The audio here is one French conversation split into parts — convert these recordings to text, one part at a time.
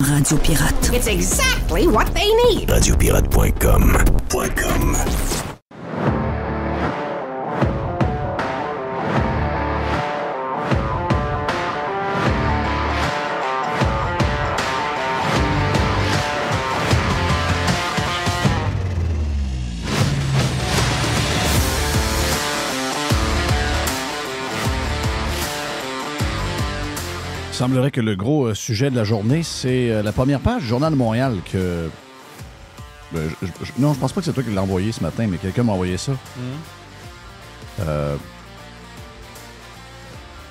radio pirate. It's exactly what they need. Radiopirate.com. Il semblerait que le gros sujet de la journée, c'est la première page du Journal de Montréal que... non, je pense pas que c'est toi qui l'as envoyé ce matin, mais quelqu'un m'a envoyé ça.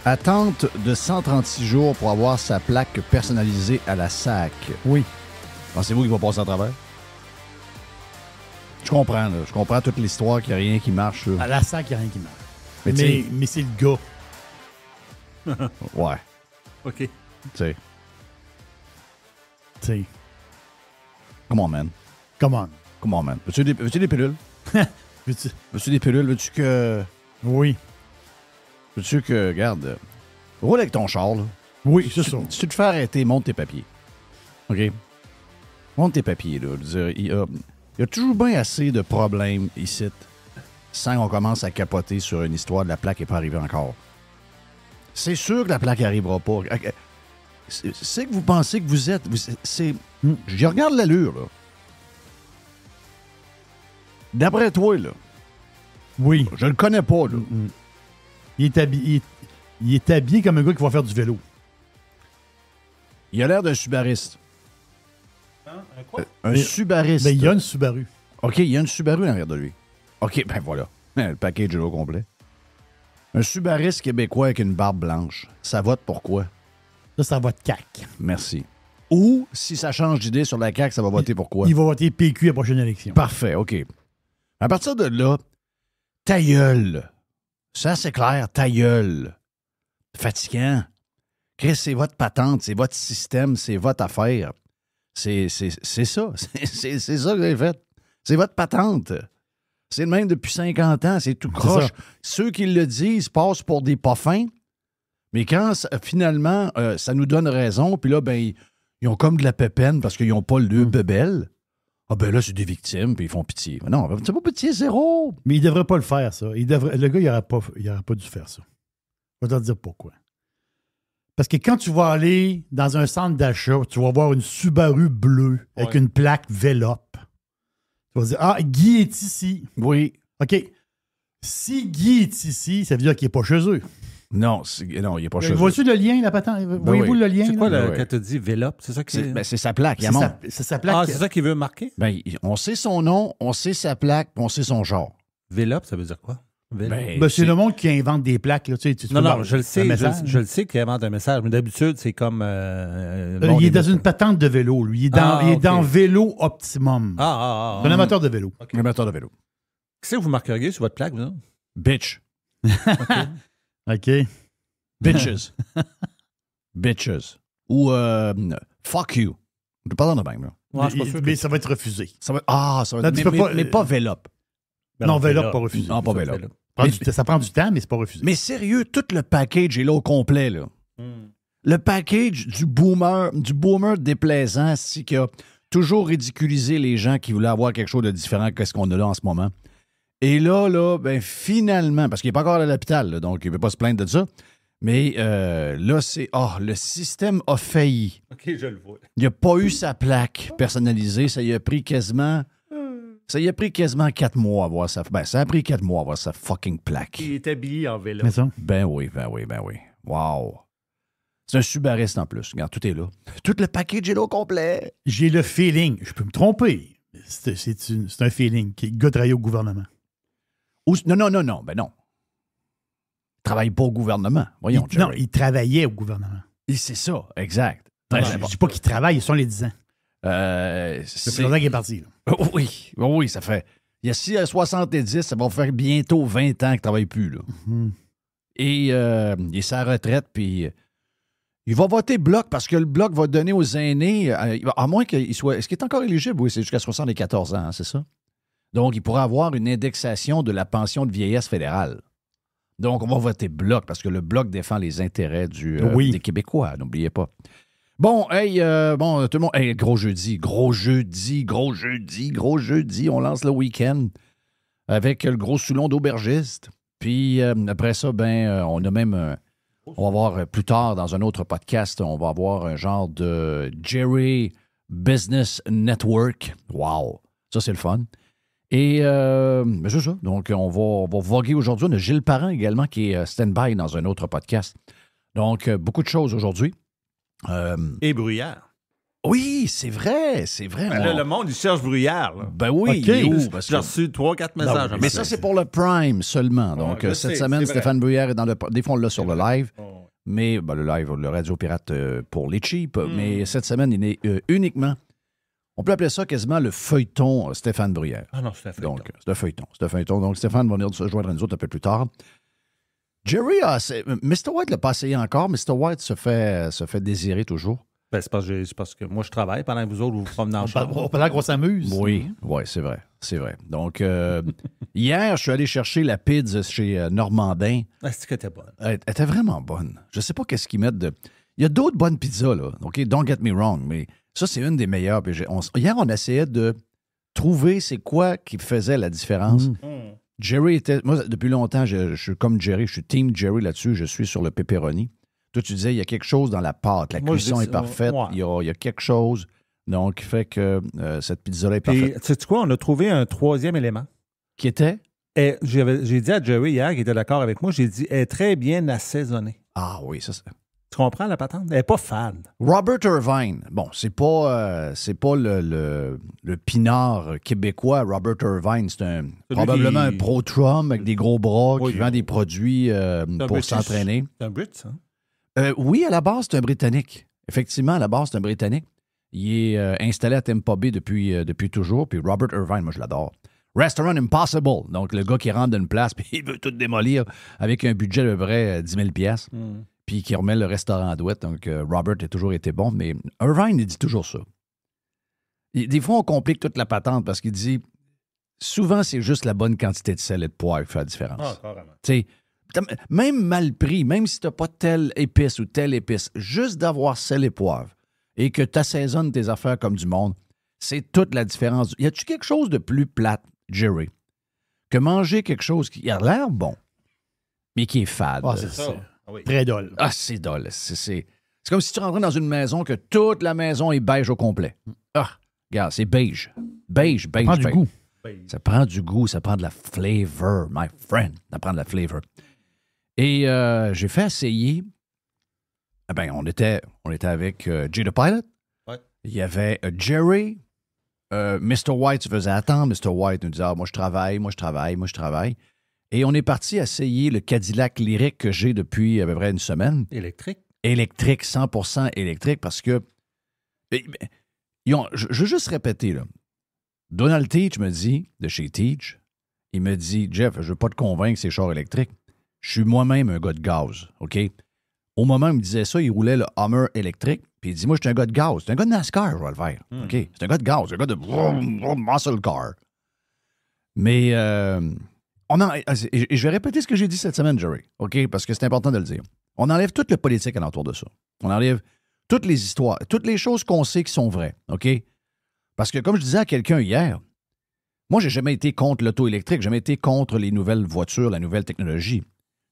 Attente de 136 jours pour avoir sa plaque personnalisée à la SAC. Oui. Pensez-vous qu'il va passer à travers? Je comprends, là. Je comprends toute l'histoire qu'il n'y a rien qui marche. Là. À la SAC, il n'y a rien qui marche. Mais Mais c'est le gars. Ouais. OK. Tu sais. Come on, man. Come on, man. Veux-tu des pilules? Veux-tu? Veux-tu des pilules? Veux-tu que... Oui. Veux-tu que... Regarde, roule avec ton char, là. Oui, c'est ça. Si tu te fais arrêter, monte tes papiers. OK? Monte tes papiers, là. Je veux dire, il y a toujours bien assez de problèmes ici sans qu'on commence à capoter sur une histoire de la plaque qui n'est pas arrivée encore. C'est sûr que la plaque n'arrivera pas. C'est que vous pensez que vous êtes... Je regarde l'allure, là. D'après toi, là. Oui. Je le connais pas, là. Il est habillé comme un gars qui va faire du vélo. Il a l'air d'un Subariste. Un quoi? Un Subariste. Ben, il y a une Subaru. OK, il y a une Subaru en arrière de lui. OK, ben voilà. Le package est là au complet. Un Subariste québécois avec une barbe blanche. Ça vote pourquoi? Ça vote CAQ. Merci. Ou, si ça change d'idée sur la CAQ, ça va voter pourquoi? Il va voter PQ à la prochaine élection. Parfait, OK. À partir de là, ta gueule. Ça, c'est clair, ta gueule. Fatigant. Chris, c'est votre patente, c'est votre système, c'est votre affaire. C'est ça. C'est ça que vous avez fait. C'est votre patente. C'est le même depuis 50 ans, c'est tout croche. Ceux qui le disent passent pour des pas fins, mais quand finalement, ça nous donne raison, puis là, ben, ils ont comme de la pépine parce qu'ils n'ont pas le bebelle. Ah ben là, c'est des victimes, puis ils font pitié. Mais non, c'est pas pitié, zéro. Mais il devrait pas le faire, ça. Le gars, il n'aurait pas dû faire ça. Je vais te dire pourquoi. Parce que quand tu vas aller dans un centre d'achat, tu vas voir une Subaru bleue avec une plaque Vélop. Tu vas dire, ah, Guy est ici. Oui. OK. Si Guy est ici, ça veut dire qu'il n'est pas chez eux. Non, il n'est pas chez eux. Vois-tu le lien, la patente? Voyez-vous le lien? C'est quoi quand tu dis Vélop? C'est ça qui c'est sa plaque. C'est sa plaque. Ah, c'est ça qu'il veut marquer? Ben, on sait son nom, on sait sa plaque, on sait son genre. Vélop, ça veut dire quoi? C'est le monde qui invente des plaques. Là, tu non, je le sais. Je le sais qu'il invente un message, mais d'habitude, c'est comme... il est dans une patente de vélo, lui. Il est dans Vélo Optimum. C'est un amateur de vélo. Un amateur de vélo. Qu'est-ce que vous marqueriez sur votre plaque, vous? Bitch. OK. Bitches. Bitches. Ou fuck you. Je parle de même, là. Mais ça va être refusé. Ça va être... mais pas Vélop. Non, Vélop, pas refusé. Non, pas Vélop. Ça prend du temps, mais c'est pas refusé. Mais sérieux, tout le package est là au complet, là. Le package du boomer déplaisant, qui a toujours ridiculisé les gens qui voulaient avoir quelque chose de différent que ce qu'on a là en ce moment. Et là, ben finalement, parce qu'il n'est pas encore à l'hôpital, là, donc il ne veut pas se plaindre de ça, mais là, c'est... le système a failli. OK, je le vois. Il n'a pas eu sa plaque personnalisée. Ça y a pris quasiment 4 mois à avoir sa... Ben, ça a pris 4 mois à avoir sa fucking plaque. Il est habillé en vélo. Ben oui. Wow. C'est un Subariste en plus. Regarde, tout est là. Tout le package est là au complet. J'ai le feeling, je peux me tromper, c'est un feeling que le gars travaille au gouvernement. Non. Ben non. Il travaille pas au gouvernement. Voyons, Non, il travaillait au gouvernement. Et c'est ça, exact. Je ne dis pas qu'il travaille, ils sont les 10 ans. C'est longtemps qu'il est parti. Là. Oui, ça fait... Il y a 70, ça va faire bientôt 20 ans qu'il ne travaille plus. Là. Et il est sur la retraite, puis il va voter Bloc parce que le Bloc va donner aux aînés, à moins qu'il soit... Est-ce qu'il est encore éligible? Oui, c'est jusqu'à 74 ans, hein, c'est ça? Donc, il pourra avoir une indexation de la pension de vieillesse fédérale. Donc, on va voter Bloc parce que le Bloc défend les intérêts des Québécois, n'oubliez pas. Bon, hey, tout le monde, hey, gros jeudi. On lance le week-end avec le gros Soulon d'aubergiste. Puis après ça, on a même, on va voir plus tard dans un autre podcast, on va avoir un genre de Jerry Business Network. Wow! Ça, c'est le fun. Et c'est ça. Donc, on va voguer aujourd'hui. On a Gilles Parent également qui est stand-by dans un autre podcast. Donc, beaucoup de choses aujourd'hui. Et Bruyère. Oui, c'est vrai. Là, le monde, il cherche Bruyère. Là. Ben oui, OK. il est où? Parce J'ai que- reçu 3-4 messages. mais ça, c'est pour le Prime seulement. Donc, je cette sais, semaine, c'est vrai. Stéphane Bruyère est dans le... Des fois, on l'a sur le live. Oh. Mais le live, le Radio Pirate pour les cheap. Mais cette semaine, il est uniquement... On peut appeler ça quasiment le feuilleton Stéphane Bruyère. Ah non, c'est un feuilleton. Donc, c'est un feuilleton. Donc, Stéphane va venir se joindre à nous autres un peu plus tard. Jerry, Mr. White l'a pas essayé encore. Mr. White se fait désirer toujours. Ben, c'est parce que moi, je travaille pendant que vous autres, vous vous promenez en char. Pendant qu'on s'amuse. Oui, c'est vrai. Donc, hier, je suis allé chercher la pizza chez Normandin. Ah, c'est que t'es bonne. Elle était vraiment bonne. Je sais pas qu'est-ce qu'ils mettent de... Il y a d'autres bonnes pizzas, là. OK, don't get me wrong, mais ça, c'est une des meilleures. Puis hier, on essayait de trouver c'est quoi qui faisait la différence. Jerry était... Moi, depuis longtemps, je suis comme Jerry. Je suis team Jerry là-dessus. Je suis sur le pepperoni. Toi, tu disais, il y a quelque chose dans la pâte. La Moi, je cuisson dis est ça, parfaite. ouais. Il y a quelque chose, donc, qui fait que cette pizza-là est Puis, parfaite. sais-tu quoi? On a trouvé un troisième élément. Qui était? Et j'ai dit à Jerry hier, qui était d'accord avec moi, j'ai dit, elle est très bien assaisonnée. Ah oui, ça c'est... Tu comprends la patente? Elle n'est pas fan. Robert Irvine. Bon, c'est pas le pinard québécois. Robert Irvine, c'est probablement un pro-Trump avec des gros bras Oui, qui vend des produits pour British. s'entraîner. C'est un Brit, ça? Oui, à la base, c'est un Britannique. Effectivement, à la base, c'est un Britannique. Il est installé à Tampa Bay depuis toujours. Puis Robert Irvine, moi, je l'adore. Restaurant Impossible. Donc, le gars qui rentre d'une place puis il veut tout démolir avec un budget de vrai 10 000 $. Puis qui remet le restaurant à douette. Donc, Robert a toujours été bon. Mais Irvine, il dit toujours ça. Des fois, on complique toute la patente parce qu'il dit souvent, c'est juste la bonne quantité de sel et de poivre qui fait la différence. Ah, carrément. Tu sais, même mal pris, même si tu n'as pas telle épice ou telle épice, juste d'avoir sel et poivre et que tu assaisonnes tes affaires comme du monde, c'est toute la différence. Y a-tu quelque chose de plus plate, Jerry, que manger quelque chose qui a l'air bon, mais qui est fade? Ah, c'est Ça. Ah oui. très dole. Ah, c'est dole. C'est comme si tu rentrais dans une maison que toute la maison est beige au complet. Ah, regarde, c'est beige. Beige. Ça prend du goût. Ça prend du goût, ça prend de la flavor, my friend. Ça prend de la flavor. Et j'ai fait essayer. On était avec Jay the Pilot. Ouais. Il y avait Jerry. Mr. White se faisait attendre. Mr. White nous disait moi, je travaille. Et on est parti essayer le Cadillac Lyric que j'ai depuis à peu près une semaine. Électrique? Électrique, 100% électrique, parce que... Je veux juste répéter, là. Donald Teach me dit, de chez Teach, il me dit, Jeff, je veux pas te convaincre que c'est char électrique. Je suis moi-même un gars de gaz, OK? Au moment où il me disait ça, il roulait le Hummer électrique, puis il dit, moi, je suis un gars de gaz. C'est un gars de NASCAR, je vais le faire, OK? C'est un gars de gaz, c'est un gars de muscle car. Mais... et je vais répéter ce que j'ai dit cette semaine, Jerry, OK? Parce que c'est important de le dire. On enlève toute la politique alentour de ça. On enlève toutes les histoires, toutes les choses qu'on sait qui sont vraies, OK? Parce que, comme je disais à quelqu'un hier, moi, j'ai jamais été contre l'auto électrique, j'ai jamais été contre les nouvelles voitures, la nouvelle technologie.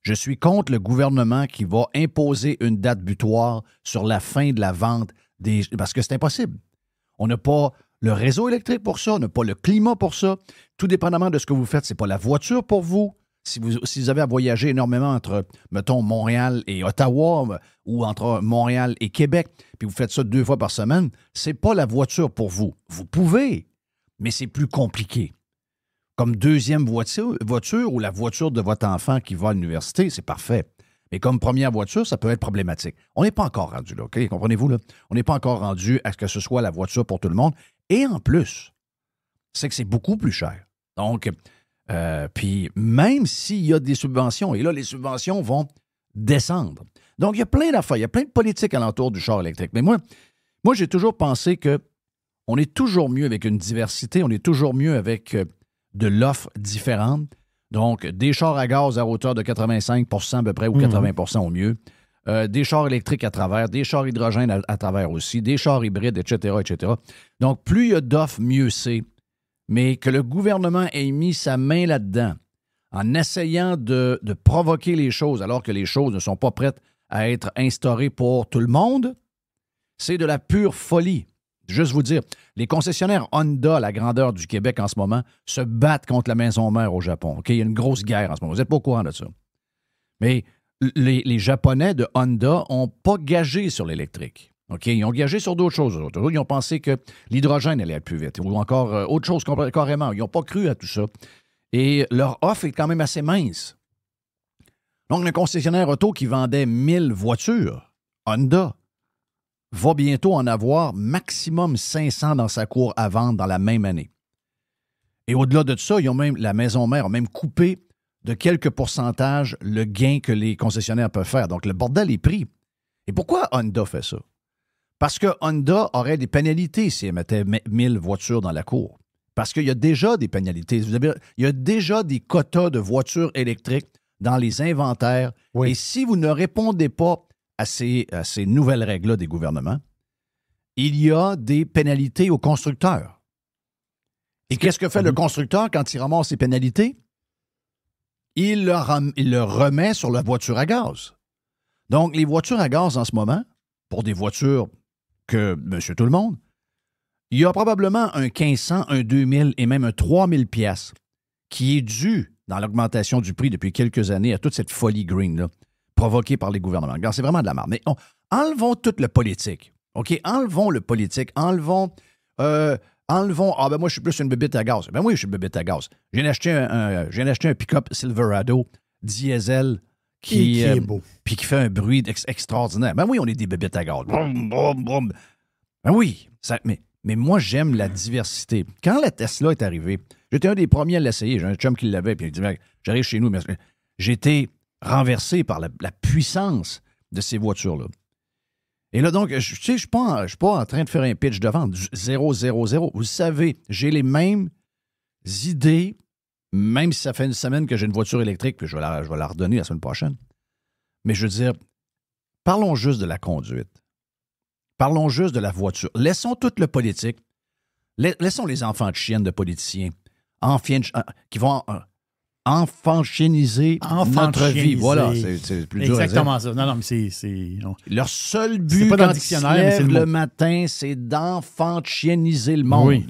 Je suis contre le gouvernement qui va imposer une date butoir sur la fin de la vente parce que c'est impossible. On n'a pas le réseau électrique pour ça, on n'a pas le climat pour ça. Tout dépendamment de ce que vous faites, c'est pas la voiture pour vous. Si vous avez à voyager énormément entre, mettons, Montréal et Ottawa ou entre Montréal et Québec, puis vous faites ça 2 fois par semaine, c'est pas la voiture pour vous. Vous pouvez, mais c'est plus compliqué. Comme deuxième voiture ou la voiture de votre enfant qui va à l'université, c'est parfait. Mais comme première voiture, ça peut être problématique. On n'est pas encore rendu là, OK? Comprenez-vous, là? On n'est pas encore rendu à ce que ce soit la voiture pour tout le monde. Et en plus, c'est que c'est beaucoup plus cher. Donc, puis même s'il y a des subventions, et là, les subventions vont descendre. Donc, il y a plein d'affaires, il y a plein de politiques alentour du char électrique. Mais moi j'ai toujours pensé que on est toujours mieux avec une diversité, on est toujours mieux avec de l'offre différente. Donc, des chars à gaz à hauteur de 85 à peu près, ou 80 au mieux. des chars électriques à travers, des chars hydrogène à travers aussi, des chars hybrides, etc., etc. Donc, plus il y a d'offres, mieux c'est. Mais que le gouvernement ait mis sa main là-dedans en essayant de provoquer les choses alors que les choses ne sont pas prêtes à être instaurées pour tout le monde, c'est de la pure folie. Juste vous dire, les concessionnaires Honda, à la grandeur du Québec en ce moment, se battent contre la maison mère au Japon. OK? Il y a une grosse guerre en ce moment. Vous n'êtes pas au courant de ça. Mais les Japonais de Honda n'ont pas gagé sur l'électrique. OK? Ils ont gagé sur d'autres choses. Ils ont pensé que l'hydrogène allait être plus vite. Ou encore autre chose carrément. Ils n'ont pas cru à tout ça. Et leur offre est quand même assez mince. Donc, le concessionnaire auto qui vendait 1000 voitures, Honda, va bientôt en avoir maximum 500 dans sa cour à vendre dans la même année. Et au-delà de ça, la maison mère a même coupé de quelques pourcentages le gain que les concessionnaires peuvent faire. Donc, le bordel est pris. Et pourquoi Honda fait ça? Parce que Honda aurait des pénalités si elle mettait 1000 voitures dans la cour. Parce qu'il y a déjà des pénalités. Il y a déjà des quotas de voitures électriques dans les inventaires. Oui. Et si vous ne répondez pas à ces nouvelles règles-là des gouvernements, il y a des pénalités aux constructeurs. Et qu'est-ce que fait le constructeur quand il ramasse ces pénalités? Il le remet sur la voiture à gaz. Donc, les voitures à gaz en ce moment, pour des voitures que monsieur tout le monde, il y a probablement un 1500, un 2000 et même un 3000 pièces qui est dû dans l'augmentation du prix depuis quelques années à toute cette folie green-là, provoquée par les gouvernements. Regarde, c'est vraiment de la merde. Mais enlevons toute le politique. OK? Enlevons le politique. Enlevons, moi, je suis plus une bébête à gaz. Ben oui, je suis une bébête à gaz. J'ai acheté un pick-up Silverado diesel qui est beau. Puis qui fait un bruit extraordinaire. Ben oui, on est des bébêtes à gaz. Brum, brum, brum. Ben oui. Mais moi, j'aime la diversité. Quand la Tesla est arrivée, j'étais un des premiers à l'essayer. J'ai un chum qui l'avait, puis il dit, j'arrive chez nous, mais j'ai été renversé par la puissance de ces voitures-là. Et là, donc, je ne suis pas en train de faire un pitch de vente du 000. Vous savez, j'ai les mêmes idées, même si ça fait une semaine que j'ai une voiture électrique, puis je vais la redonner la semaine prochaine. Mais je veux dire, parlons juste de la conduite. Parlons juste de la voiture. Laissons tout le politique. Laissons les enfants de chiennes de politiciens qui vont enfanchiniser notre vie. Voilà, c'est plus dur à dire. Exactement ça. Non, mais c'est... Non. Leur seul but quand ils se lèvent le matin, c'est d'enfanchiniser le monde. Oui.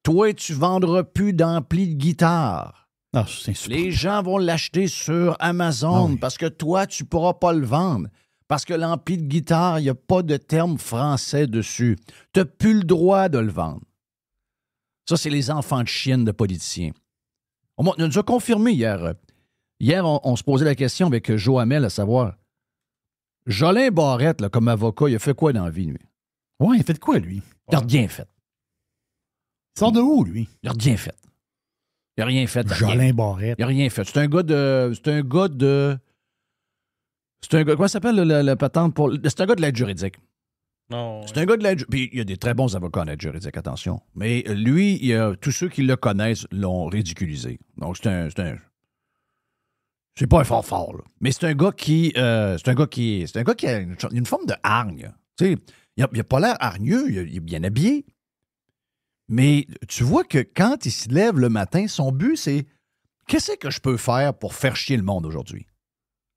Toi, tu ne vendras plus d'amplis de guitare. Non, c'est insupportable. Les gens vont l'acheter sur Amazon parce que toi, tu ne pourras pas le vendre. Parce que l'ampli de guitare, il n'y a pas de terme français dessus. Tu n'as plus le droit de le vendre. Ça, c'est les enfants de chiennes de politiciens. On nous a confirmé hier. Hier, on se posait la question avec Joe Hamel, à savoir, Jolin Barrette, là, comme avocat, il a fait quoi dans la vie, lui? Ouais, il a fait quoi, lui? Il a rien fait. Il sort de où, lui? Il a rien fait. Il a rien fait. Jolin Barrette. Il a rien fait. C'est un gars de... Comment ça s'appelle la patente pour... C'est un gars de l'aide juridique. Non. C'est un gars de l'aide juridique. Puis il y a des très bons avocats en aide juridique, attention. Mais lui, tous ceux qui le connaissent l'ont ridiculisé. Donc c'est pas un fort, là. Mais c'est un gars qui a une forme de hargne. Tu sais, il a pas l'air hargneux, il est bien habillé. Mais tu vois que quand il se lève le matin, son but, c'est qu'est-ce que je peux faire pour faire chier le monde aujourd'hui?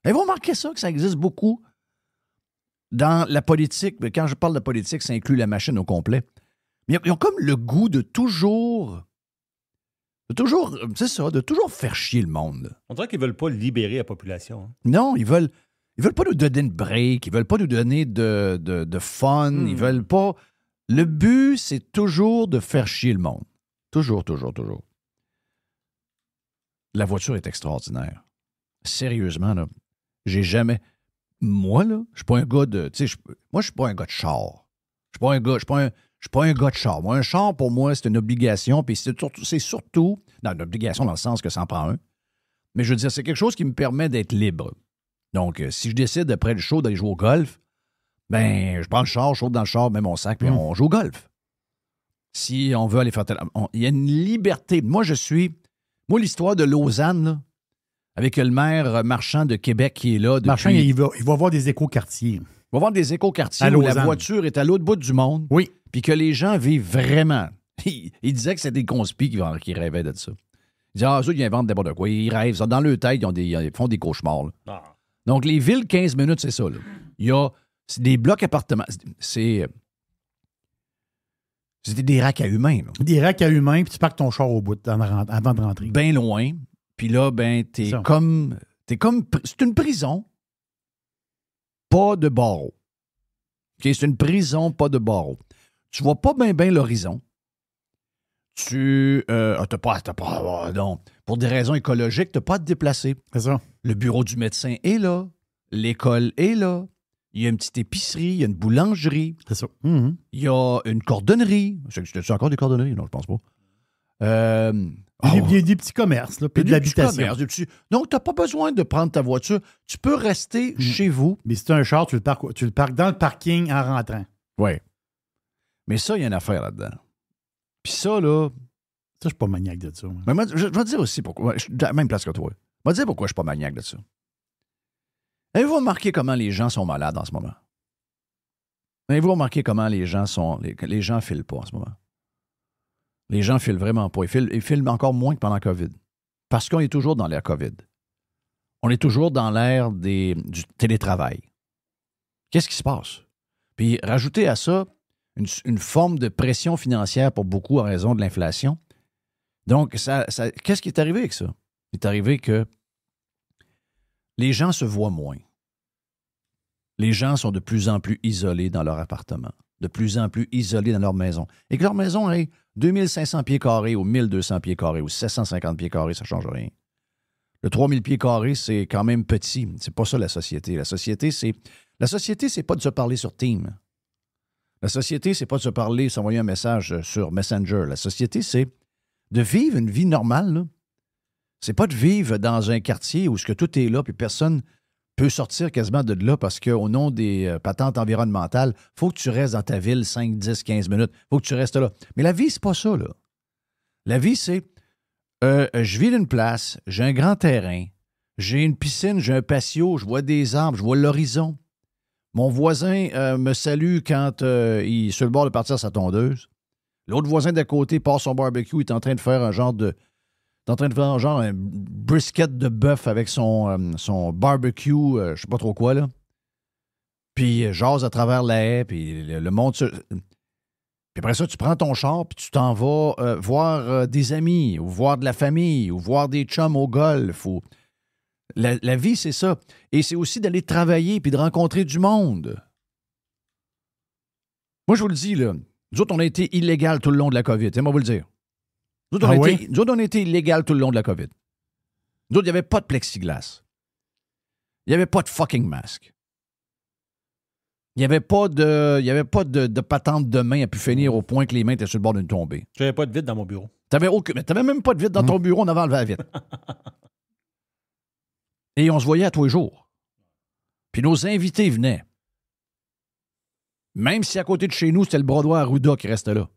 Avez-vous remarqué ça, que ça existe beaucoup dans la politique? Mais quand je parle de politique, ça inclut la machine au complet. Mais ils ont comme le goût de toujours faire chier le monde. On dirait qu'ils ne veulent pas libérer la population. Hein. Non, ils veulent pas nous donner une break, ils veulent pas nous donner de fun, ils veulent pas... Le but, c'est toujours de faire chier le monde. Toujours. La voiture est extraordinaire. Sérieusement, là, j'ai jamais... Moi, là, je suis pas un gars de... Tu sais, moi, je suis pas un gars de char. Je suis pas un gars de char. Moi, un char, pour moi, c'est une obligation, puis c'est surtout... Non, une obligation dans le sens que ça en prend un. Mais je veux dire, c'est quelque chose qui me permet d'être libre. Donc, si je décide, après le show, d'aller jouer au golf, ben, je prends le char, je saute dans le char, mets mon sac, puis on joue au golf. Si on veut aller faire... Il y a une liberté. Moi, l'histoire de Lausanne, là, avec le maire Marchand de Québec qui est là. Depuis... Marchand, il va voir des éco-quartiers. On va voir des éco-quartiers où la voiture est à l'autre bout du monde. Oui. Puis que les gens vivent vraiment. Il disait que c'était des conspis qui rêvaient de ça. Il disait, eux, ils inventent n'importe quoi. Ils rêvent. Dans leur tête, ils font des cauchemars. Donc, les villes, 15 minutes, c'est ça. Là. Il y a des blocs appartements. C'était des racks à humains. Là. Des racks à humains, puis tu parques ton char au bout avant de rentrer. Bien loin. Puis là, t'es comme... C'est une prison, pas de barreaux. Okay? C'est une prison, pas de barreaux. Tu vois pas bien l'horizon. Non. Pour des raisons écologiques, tu n'as pas à te déplacer. C'est ça. Le bureau du médecin est là. L'école est là. Il y a une petite épicerie, il y a une boulangerie. C'est ça. Il y a une cordonnerie. C'est encore des cordonneries? Non, je pense pas. Il y a des petits commerces, là, puis de l'habitation. Donc, tu n'as pas besoin de prendre ta voiture. Tu peux rester chez vous. Mais si tu as un char, tu le parques dans le parking en rentrant. Oui. Mais ça, il y a une affaire là-dedans. Puis ça, là... Ça, je suis pas maniaque de ça. Mais moi, je vais te dire aussi pourquoi. Je suis à la même place que toi. Je vais te dire pourquoi je suis pas maniaque de ça. Avez-vous remarqué comment les gens sont malades en ce moment? Avez-vous remarqué comment les gens filent pas en ce moment? Les gens filent vraiment pas. Ils filent encore moins que pendant la COVID. Parce qu'on est toujours dans l'ère COVID. On est toujours dans l'ère du télétravail. Qu'est-ce qui se passe? Puis, rajouter à ça une forme de pression financière pour beaucoup en raison de l'inflation. Donc, qu'est-ce qui est arrivé avec ça? Il est arrivé que les gens se voient moins. Les gens sont de plus en plus isolés dans leur appartement, de plus en plus isolés dans leur maison. Et que leur maison ait 2500 pieds carrés ou 1200 pieds carrés ou 750 pieds carrés, ça ne change rien. Le 3000 pieds carrés, c'est quand même petit. C'est pas ça la société. La société, c'est pas de se parler sur Teams. La société, c'est pas de se parler, s'envoyer un message sur Messenger. La société, c'est de vivre une vie normale. Là. C'est pas de vivre dans un quartier où tout est là puis personne peut sortir quasiment de là parce qu'au nom des patentes environnementales, il faut que tu restes dans ta ville 5, 10, 15 minutes. Il faut que tu restes là. Mais la vie, c'est pas ça. Là. La vie, c'est je vis d'une place, j'ai un grand terrain, j'ai une piscine, j'ai un patio, je vois des arbres, je vois l'horizon. Mon voisin me salue quand il est sur le bord de partir sa tondeuse. L'autre voisin d'à côté part son barbecue, il est en train de faire un brisket de bœuf avec son barbecue, je sais pas trop quoi, là. Puis jase à travers la haie, puis le monde... Puis après ça, tu prends ton char, puis tu t'en vas voir des amis, ou voir de la famille, ou voir des chums au golf, ou... La vie, c'est ça. Et c'est aussi d'aller travailler puis de rencontrer du monde. Moi, je vous le dis, là, nous autres, on a été illégal tout le long de la COVID. Moi, vous le dire. Nous autres, on a été illégal tout le long de la COVID. Nous autres, il n'y avait pas de plexiglas. Il n'y avait pas de fucking masque. Il n'y avait pas de patente de main à pu finir au point que les mains étaient sur le bord d'une tombée. J'avais pas de vide dans mon bureau. T'avais même pas de vide dans ton bureau, on avait enlevé la vitre. Et on se voyait à tous les jours. Puis nos invités venaient. Même si à côté de chez nous, c'était le Brodois Arruda qui restait là.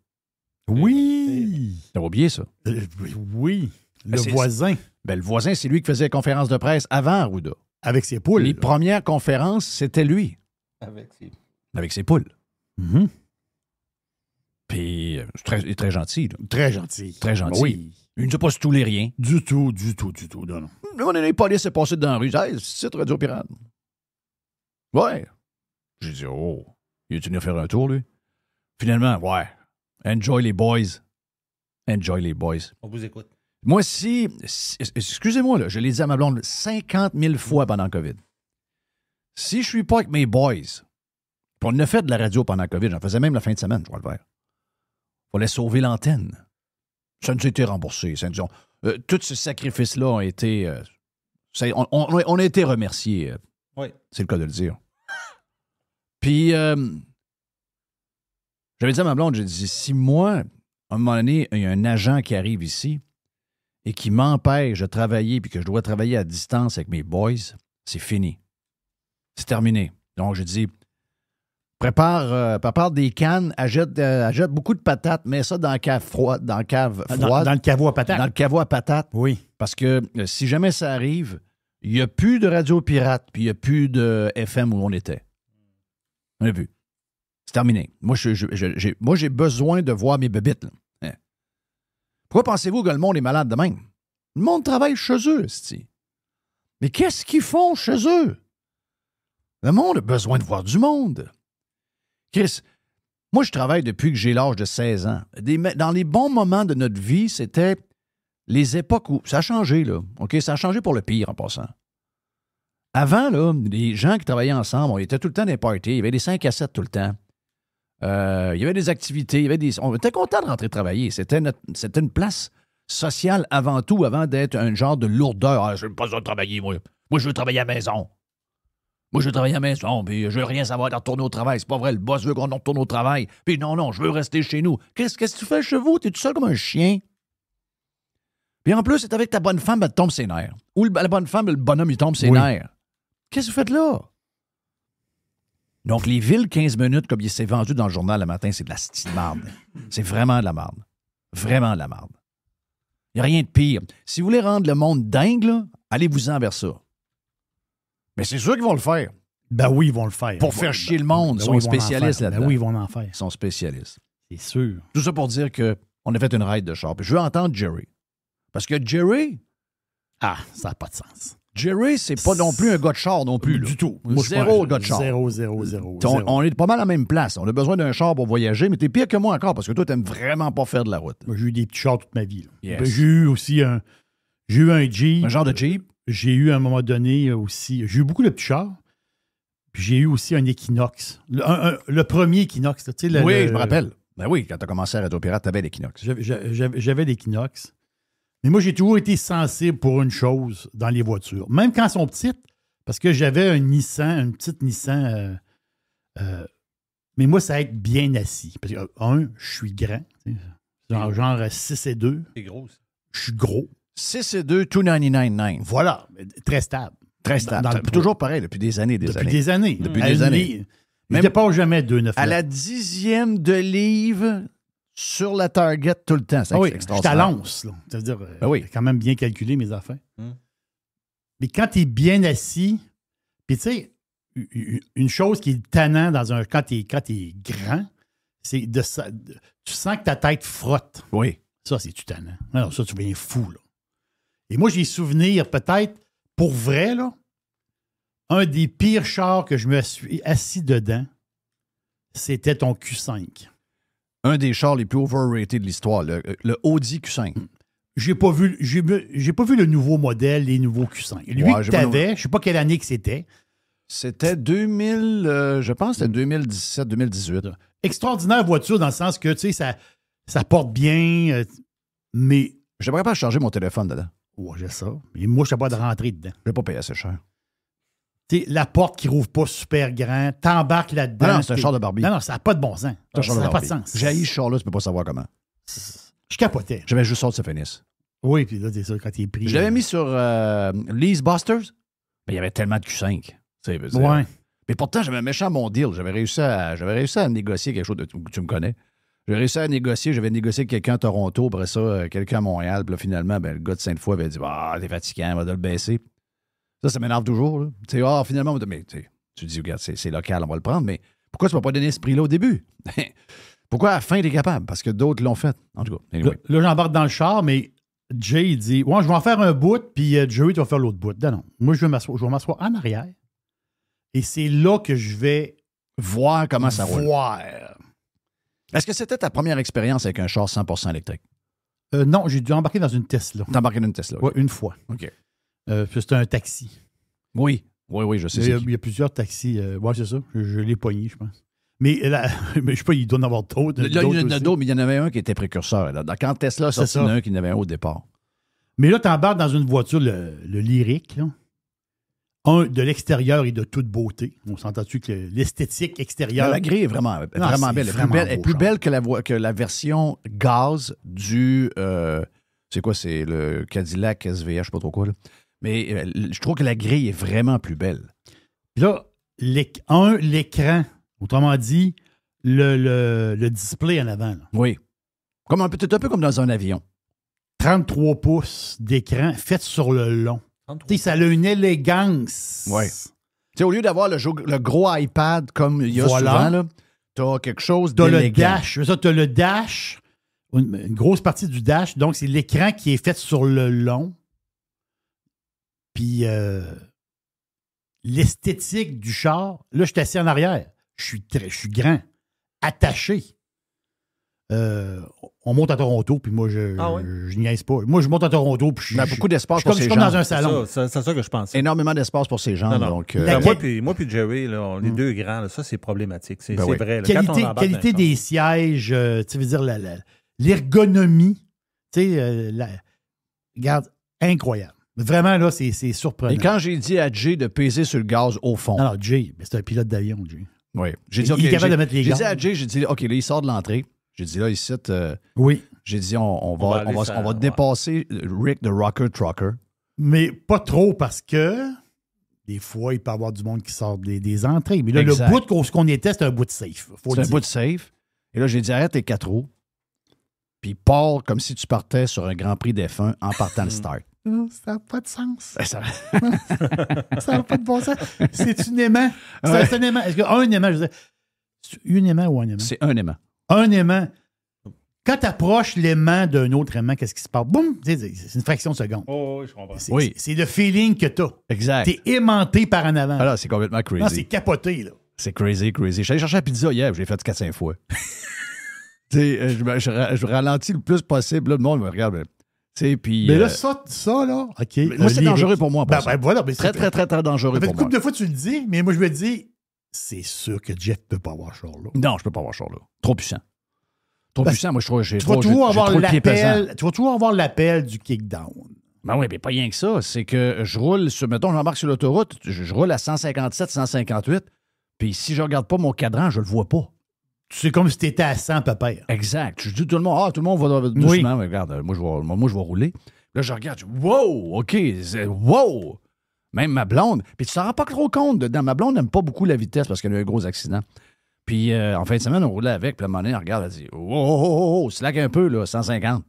Oui! T'as oublié ça? Oui. Le voisin. Le voisin, c'est lui qui faisait les conférences de presse avant Arruda. Avec ses poules. Les premières conférences, c'était lui. Avec ses poules. Mm-hmm. Puis, il est très gentil. Là. Très gentil. Très gentil. Oui. Il ne nous a pas stoulé rien. Du tout. Non. On a les polices est passé dans la rue. Hey, c'est Radio Pirate. Ouais. J'ai dit, oh, il est venu faire un tour, lui. Finalement, ouais. Enjoy les boys. Enjoy les boys. On vous écoute. Moi, excusez-moi, là, je l'ai dit à ma blonde 50 000 fois pendant le COVID. Si je suis pas avec mes boys, puis on a fait de la radio pendant le COVID, j'en faisais même la fin de semaine, je vais le faire. Il fallait sauver l'antenne. Ça nous a été remboursé. Tous ces sacrifices-là ont été... on a été remerciés. Oui. C'est le cas de le dire. Puis, j'avais dit à ma blonde, j'ai dit, si moi, à un moment donné, il y a un agent qui arrive ici et qui m'empêche de travailler puis que je dois travailler à distance avec mes boys, c'est fini. C'est terminé. Donc, j'ai dit, prépare des cannes, achète beaucoup de patates, mets ça dans la cave froide. Dans le caveau à patates. Dans le caveau à patates. Dans le caveau à patates. Oui. Parce que si jamais ça arrive, Il n'y a plus de radio pirate, puis il n'y a plus de FM où on était. On n'a plus. C'est terminé. Moi, j'ai besoin de voir mes bébites. Là. Hein. Pourquoi pensez-vous que le monde est malade de même? Le monde travaille chez eux, c'ti. Mais qu'est-ce qu'ils font chez eux? Le monde a besoin de voir du monde. Chris, moi, je travaille depuis que j'ai l'âge de 16 ans. Dans les bons moments de notre vie, c'était les époques où... Ça a changé, là. OK? Ça a changé pour le pire, en passant. Avant, là, les gens qui travaillaient ensemble, on était tout le temps dans les parties. Il y avait des 5 à 7 tout le temps. Il y avait des activités. On était content de rentrer travailler. C'était une place sociale avant tout, avant d'être un genre de lourdeur. Ah, je n'ai pas besoin de travailler, moi. Moi, je veux travailler à la maison. Moi, je veux travailler à la maison, puis je veux rien savoir de retourner au travail. C'est pas vrai, le boss veut qu'on retourne au travail. Puis non, je veux rester chez nous. Qu'est-ce que tu fais chez vous? T'es tout seul comme un chien. Puis en plus, c'est avec ta bonne femme, elle te tombe ses nerfs. Ou la bonne femme, le bonhomme, il tombe ses nerfs. Qu'est-ce que vous faites là? Donc, les villes 15 minutes, comme il s'est vendu dans le journal le matin, c'est de la style marde. C'est vraiment de la marde. Vraiment de la marde. Il n'y a rien de pire. Si vous voulez rendre le monde dingue, là, allez-vous-en vers ça. Mais c'est sûr qu'ils vont le faire. Ben oui, ils vont le faire. Pour faire chier le monde. Ils sont spécialistes là-dedans. Ben oui, ils vont en faire. Ils sont spécialistes. C'est sûr. Tout ça pour dire qu'on a fait une ride de char. Puis je veux entendre Jerry. Parce que Jerry... Ah, ça n'a pas de sens. Jerry, c'est pas non plus un gars de char non plus. Du tout. Moi, zéro gars de char. Zéro. On est pas mal à la même place. On a besoin d'un char pour voyager, mais t'es pire que moi encore parce que toi, t'aimes vraiment pas faire de la route. Moi, j'ai eu des petits chars toute ma vie. Yes. Ben, j'ai eu aussi un Jeep. Un genre de Jeep? J'ai eu à un moment donné aussi... J'ai eu beaucoup de petits chars. Puis j'ai eu aussi un Equinox. Le premier Equinox. Tu sais, oui, je me rappelle. Ben oui, quand t'as commencé à Radio Pirate, t'avais l'Equinox. J'avais l'Equinox. Mais moi, j'ai toujours été sensible pour une chose dans les voitures. Même quand elles sont petites, parce que j'avais une petite Nissan. Mais moi, ça va être bien assis. Parce que, je suis grand. Genre 6 et 2. C'est gros, ça. Je suis gros. 6 et 2, 299.9. Voilà. Très stable. Très stable. Toujours pareil, depuis des années. Depuis des années. Il ne dépasse jamais 2,9. À la 10e de livre sur la target tout le temps. C'est extraordinaire. Je t'allance. C'est-à-dire, quand même bien calculé mes affaires. Mais quand tu es bien assis, puis tu sais, une chose qui est tannant quand tu es grand, c'est tu sens que ta tête frotte. Oui. Ça, c'est tannant. Alors, ça, tu deviens fou, là. Et moi, j'ai souvenir, peut-être, pour vrai, là, un des pires chars que je me suis assis dedans, c'était ton Q5. Un des chars les plus overrated de l'histoire, le Audi Q5. J'ai pas vu le nouveau modèle, les nouveaux Q5. Lui que t'avais, je sais pas quelle année que c'était. C'était 2000, je pense que c'était 2017-2018. Extraordinaire voiture dans le sens que, tu sais, ça porte bien, mais... J'aimerais pas changer mon téléphone dedans. Ouais, j'ai ça. Mais moi, je sais pas de rentrer dedans. Je vais pas payer assez cher. Tu sais, la porte qui rouvre pas super grand, t'embarques là-dedans. Non, c'est un char de Barbie. Non, ça n'a pas de bon sens. Ça n'a pas de sens. J'ai haï ce char-là, tu peux pas savoir comment. Je capotais. J'avais juste sorti de sa finisse. Oui, puis là, c'est ça, quand il est pris. Je l'avais mis sur Lease Busters, mais il y avait tellement de Q5. Ouais. Mais pourtant, j'avais un méchant bon deal. J'avais réussi à négocier quelque chose tu me connais. J'avais réussi à négocier. J'avais négocié avec quelqu'un à Toronto, après ça, quelqu'un à Montréal. Puis là, finalement, le gars de Sainte-Foy avait dit t'es fatigant, on va te le baisser. Ça m'énerve toujours. Finalement, mais tu dis, regarde, c'est local, on va le prendre. Mais pourquoi tu ne m'as pas donné ce prix-là au début? Pourquoi à la fin, tu es capable? Parce que d'autres l'ont fait. En tout cas, anyway. Là, j'embarque dans le char, mais Jay, il dit je vais en faire un bout, puis Joey, tu vas faire l'autre bout. Non. Moi, je vais m'asseoir en arrière. Et c'est là que je vais voir comment ça roule. Voir. Est-ce que c'était ta première expérience avec un char 100% électrique? Non, j'ai dû embarquer dans une Tesla. T'as embarqué dans une Tesla? Oui, une fois. OK. C'était un taxi. Oui, je sais. Il y a plusieurs taxis. Oui, c'est ça. Je l'ai pogné, je pense. Mais je sais pas, il doit en avoir d'autres. Il y en a d'autres, mais il y en avait un qui était précurseur. Là. Quand Tesla sortit, il y en a un qui en avait un au départ. Mais là, tu embarques dans une voiture, le Lyric, là. De l'extérieur et de toute beauté. On s'entend-tu que l'esthétique extérieure... La grille est vraiment belle. Elle est plus belle que la version gaz du... c'est quoi? C'est le Cadillac SVH, je ne sais pas trop quoi. Là. Mais je trouve que la grille est vraiment plus belle. Puis là, l'écran, autrement dit, le display en avant. Là. Oui. Peut-être un peu comme dans un avion. 33 pouces d'écran fait sur le long. Tu sais, ça a une élégance. Oui. Tu sais, au lieu d'avoir le gros iPad comme il y a souvent, là, t'as quelque chose T'as d'élégant. le dash. Ça, t'as le dash, une grosse partie du dash. Donc, c'est l'écran qui est fait sur le long. Puis, l'esthétique du char, là, je suis assis en arrière. Je suis grand, attaché. On monte à Toronto, puis moi, je niaise pas. Moi, je monte à Toronto, puis Il y a beaucoup d'espace pour je suis ces comme gens. dans un salon. C'est ça que je pense. Énormément d'espace pour ces gens. Non. Donc, Moi puis Jerry, là, on est deux grands. Là, ça, c'est problématique. C'est oui. vrai. Là, quand on embarque Qualité dans des sièges, tu veux dire, l'ergonomie, tu sais, regarde, incroyable. Vraiment, là, c'est surprenant. Et quand j'ai dit à Jay de peser sur le gaz au fond. Non, Jay, c'est un pilote d'avion, Jay. Oui. J'ai dit, Il est capable de mettre les J'ai gaz. dit à Jay, j'ai dit, OK, là, il sort de l'entrée. J'ai dit, là, ici, Oui. j'ai dit, on va aller dépasser Rick de Rocker Trucker. Mais pas trop parce que des fois, il peut y avoir du monde qui sort des entrées. Mais là, Exact. le bout qu'on était, c'est un bout de safe. C'est un bout de safe. Et là, j'ai dit, arrête tes 4 roues. Puis pars comme si tu partais sur un Grand Prix d'F1 en partant le start. Ça n'a pas de sens. Ben, ça- Ça n'a pas de bon sens. C'est un aimant. C'est un aimant. Est-ce qu'un aimant, je veux dire, c'est une aimant ou un aimant? C'est un aimant. Un aimant. Quand tu approches l'aimant d'un autre aimant, qu'est-ce qui se passe? Boum! C'est une fraction de seconde. Oh, oui, je comprends. Oui. C'est le feeling que tu as. Exact. Tu es aimanté par en avant. Ah là, c'est complètement crazy. Non, c'est capoté, là. C'est crazy. Je suis allé chercher la pizza hier, je l'ai fait 4-5 fois. Tu sais, je ralentis le plus possible. Là, le monde me regarde. Tu sais, puis. Mais là, ça là, OK. Moi, c'est dangereux pour moi. Ben voilà, mais Très, très, très, très dangereux Ça fait pour une moi. couple de fois que tu le dis, mais moi, je me dis, c'est sûr que Jeff ne peut pas avoir ce char-là. Non, je peux pas avoir ça, là. Trop puissant. Trop Parce- puissant. Moi, je trouve que j'ai Tu vas trop, toujours j'ai avoir trop le pied pesant. l'appel. Tu vas toujours avoir l'appel du kickdown. Ben oui, mais pas rien que ça. C'est que je roule sur, mettons, j'embarque sur l'autoroute, je roule à 157, 158, puis si je regarde pas mon cadran, je le vois pas. C'est comme si tu étais à 100, pépère. Exact. Je dis tout le monde, tout le monde va doucement. Oui. Mais regarde, moi, je vais rouler. Là, je regarde, je dis, wow, OK, wow. Même ma blonde. Puis tu t'en rends pas trop compte dedans. Ma blonde n'aime pas beaucoup la vitesse parce qu'elle a eu un gros accident. Puis en fin de semaine, on roulait avec. Puis à un moment donné, elle regarde, elle dit, wow, slack un peu, là, 150.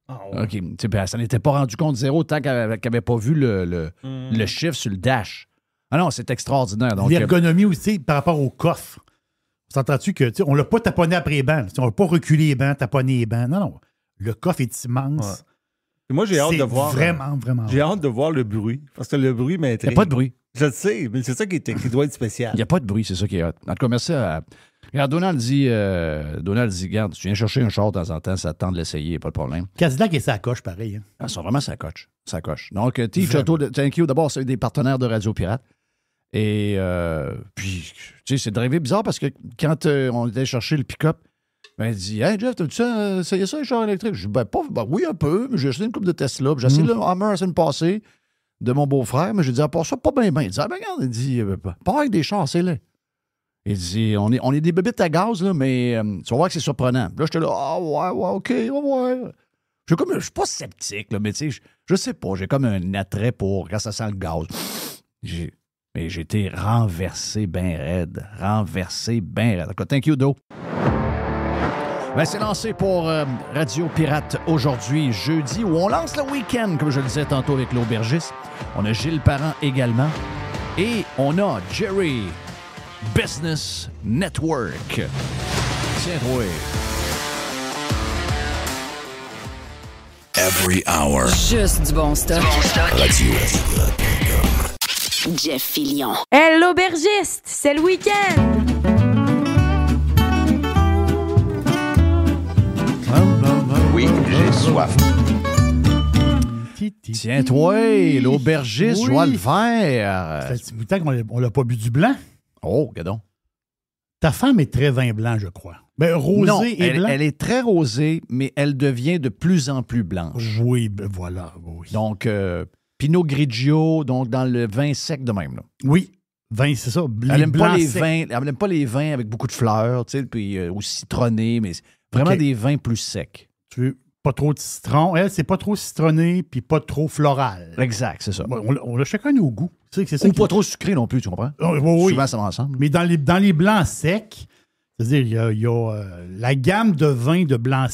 Ah, ouais. OK. Tu sais, puis elle s'en était pas rendu compte zéro tant qu'elle n'avait pas vu le chiffre sur le dash. Ah non, c'est extraordinaire. Donc, L'ergonomie aussi par rapport au coffre. S'entends-tu que, tu sais, on l'a pas taponné après les bancs. Tu sais, on l'a pas reculé les bancs, taponné les bancs. Non, non. Le coffre est immense. Ouais. Et moi, j'ai hâte C'est de voir. Vraiment, vraiment. J'ai hâte de voir le bruit. Parce que le bruit il n'y m'intrigue. a pas de bruit. Je le sais, mais c'est ça qui doit être spécial. Il n'y a pas de bruit, c'est ça qui est hot. En tout cas, merci à... Regarde, Donald dit, regarde, tu viens chercher un char de temps en temps, ça te tente de l'essayer, pas de problème. Cadillac et sa coche, pareil. Hein. Ah, ils sont vraiment sa coche. Donc, T. Chotto, thank you. D'abord, c'est des partenaires de Radio Pirate. Et puis, tu sais, c'est drivé bizarre parce que quand on était chercher le pick-up, ben, il dit, hey Jeff, t'as-tu essayé ça, les chars électriques? Je dis, oui, un peu, mais j'ai essayé une couple de Tesla. Puis j'ai essayé le Hummer la semaine passée de mon beau-frère, mais j'ai dit, à part ça, pas bien. Il dit, ah, ben, regarde, il dit, pas avec des chars, c'est là. Il dit, on est des bébites à gaz, là, mais tu vas voir que c'est surprenant. Là, j'étais là, ouais, OK, ouais. Je suis pas sceptique, là, mais tu sais, je sais pas, j'ai comme un attrait pour quand ça sent le gaz. Mais j'ai été renversé bien raide. Encore, thank you, Do. Ben, c'est lancé pour Radio Pirate aujourd'hui, jeudi, où on lance le week-end, comme je le disais tantôt avec l'aubergiste. On a Gilles Parent également. Et on a Jerry Business Network. Tiens, oui. Every hour. Juste du bon stock. Radio. Jeff Fillion. Hey, l'aubergiste, c'est le week-end! Oui, j'ai soif. Tiens-toi, l'aubergiste, Oui. joie le Ça vert. fait un petit bout de temps qu'on l'a pas bu du blanc. Oh, gadon. Ta femme est très vin blanc, je crois. Ben, rosé Non, et elle, blanc. elle est très rosée, mais elle devient de plus en plus blanche. Oui, ben voilà, oui. Donc, Pinot Grigio, donc dans le vin sec de même. Là. Oui, vin, c'est ça. Elle n'aime pas blancs les secs. vins. Elle n'aime pas les vins avec beaucoup de fleurs, tu sais, puis ou citronnés, mais vraiment OK. des vins plus secs. Tu veux pas trop de citron. Elle, c'est pas trop citronné puis pas trop floral. Exact, c'est ça. Bon, on l'a chacun au goût. Tu sais que c'est ça Ou qui- pas trop sucré non plus, tu comprends? Oui, oui. Souvent, ça va ensemble. Mais dans les blancs secs, c'est-à-dire, il y a la gamme de vins de blanc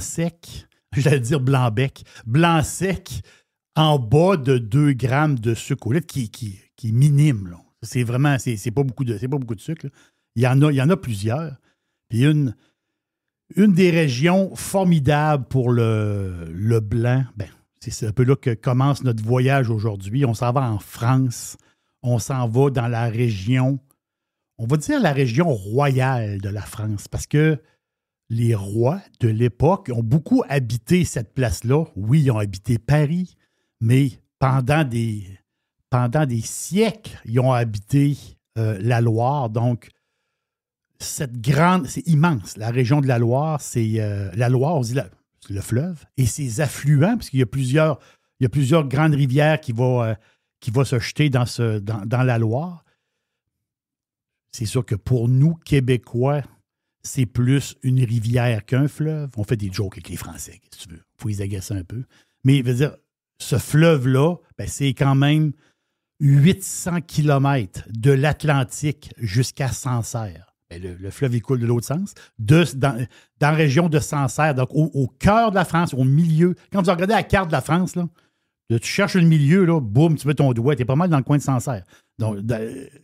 sec, j'allais dire blanc bec, blanc sec, en bas de 2 grammes de sucre au litre, qui est minime. Là. C'est vraiment, c'est pas beaucoup de sucre. Là. Il y en a plusieurs. Puis une des régions formidables pour le blanc, ben, c'est un peu là que commence notre voyage aujourd'hui. On s'en va en France. On s'en va dans la région, on va dire la région royale de la France, parce que les rois de l'époque ont beaucoup habité cette place-là. Oui, ils ont habité Paris, mais pendant des siècles, ils ont habité la Loire. Donc, c'est immense. La région de la Loire, c'est la Loire, on dit le fleuve, et ses affluents, parce qu'il y a plusieurs grandes rivières qui vont se jeter dans la Loire. C'est sûr que pour nous, Québécois, c'est plus une rivière qu'un fleuve. On fait des jokes avec les Français, si tu veux. Il faut les agacer un peu. Mais, je veux dire, ce fleuve-là, ben, c'est quand même 800 kilomètres de l'Atlantique jusqu'à Sancerre. Ben, le fleuve, il coule de l'autre sens. Dans la région de Sancerre, donc au cœur de la France, au milieu. Quand vous regardez la carte de la France, là, tu cherches le milieu, là, boum, tu mets ton doigt, tu es pas mal dans le coin de Sancerre. Donc,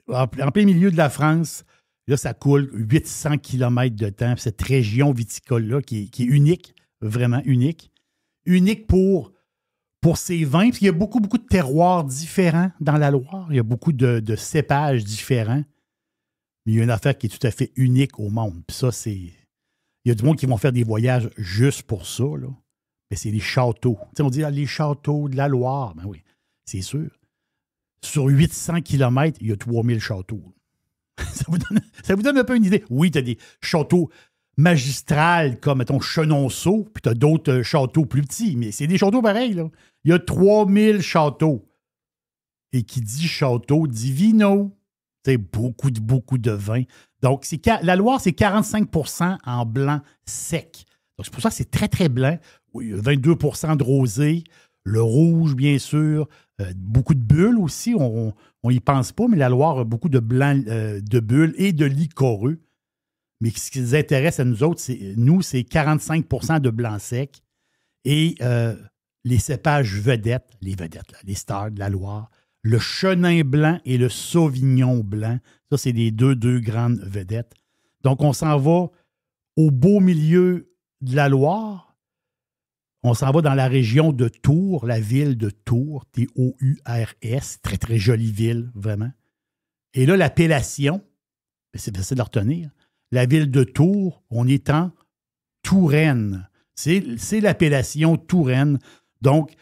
en plein milieu de la France, là, ça coule 800 kilomètres de temps. Cette région viticole-là qui est unique, vraiment unique. Unique pour ses vins, parce qu'il y a beaucoup, beaucoup de terroirs différents dans la Loire. Il y a beaucoup de cépages différents. Mais il y a une affaire qui est tout à fait unique au monde. Puis ça, il y a du monde qui vont faire des voyages juste pour ça, là. Mais c'est les châteaux. Tu sais, on dit les châteaux de la Loire. Ben oui, c'est sûr. Sur 800 kilomètres, il y a 3000 châteaux. Ça vous donne un peu une idée. Oui, tu as des châteaux magistrales comme, mettons, Chenonceau, puis tu as d'autres châteaux plus petits, mais c'est des châteaux pareils, là. Il y a 3000 châteaux. Et qui dit château, dit vino. C'est beaucoup de vin. Donc, la Loire, c'est 45 % en blanc sec. Donc, c'est pour ça que c'est très, très blanc. Oui, 22 % de rosé, le rouge, bien sûr, beaucoup de bulles aussi. On n'y pense pas, mais la Loire a beaucoup de blanc de bulles et de liquoreux. Mais ce qui nous intéresse à nous autres, c'est 45 % de blanc sec et les cépages vedettes, les stars de la Loire, le chenin blanc et le sauvignon blanc. Ça, c'est les deux grandes vedettes. Donc, on s'en va au beau milieu de la Loire. On s'en va dans la région de Tours, la ville de Tours, T-O-U-R-S. Très, très jolie ville, vraiment. Et là, l'appellation, c'est facile de la retenir. La ville de Tours, on est en Touraine. C'est l'appellation Touraine. Donc,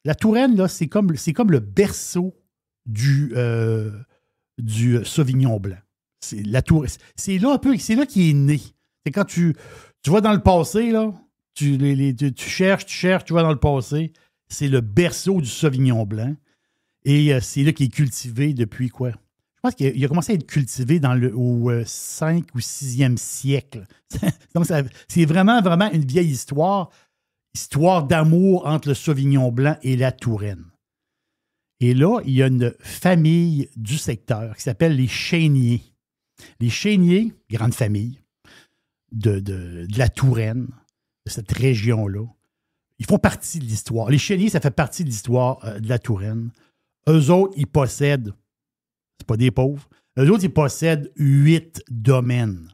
la Touraine, là, c'est comme le berceau du Sauvignon blanc. C'est là un peu, c'est là qu'il est né. C'est quand tu vas dans le passé, là, tu cherches, tu vas dans le passé. C'est le berceau du Sauvignon blanc. Et c'est là qu'il est cultivé depuis quoi? Je pense qu'il a commencé à être cultivé au 5 ou 6e siècle. Donc, c'est vraiment, vraiment une vieille histoire d'amour entre le Sauvignon blanc et la Touraine. Et là, il y a une famille du secteur qui s'appelle les Chéniers. Les Chéniers, grande famille de la Touraine, de cette région-là, ils font partie de l'histoire. Les Chéniers, ça fait partie de l'histoire de la Touraine. Eux autres, ils possèdent, c'est pas des pauvres, eux autres, ils possèdent 8 domaines.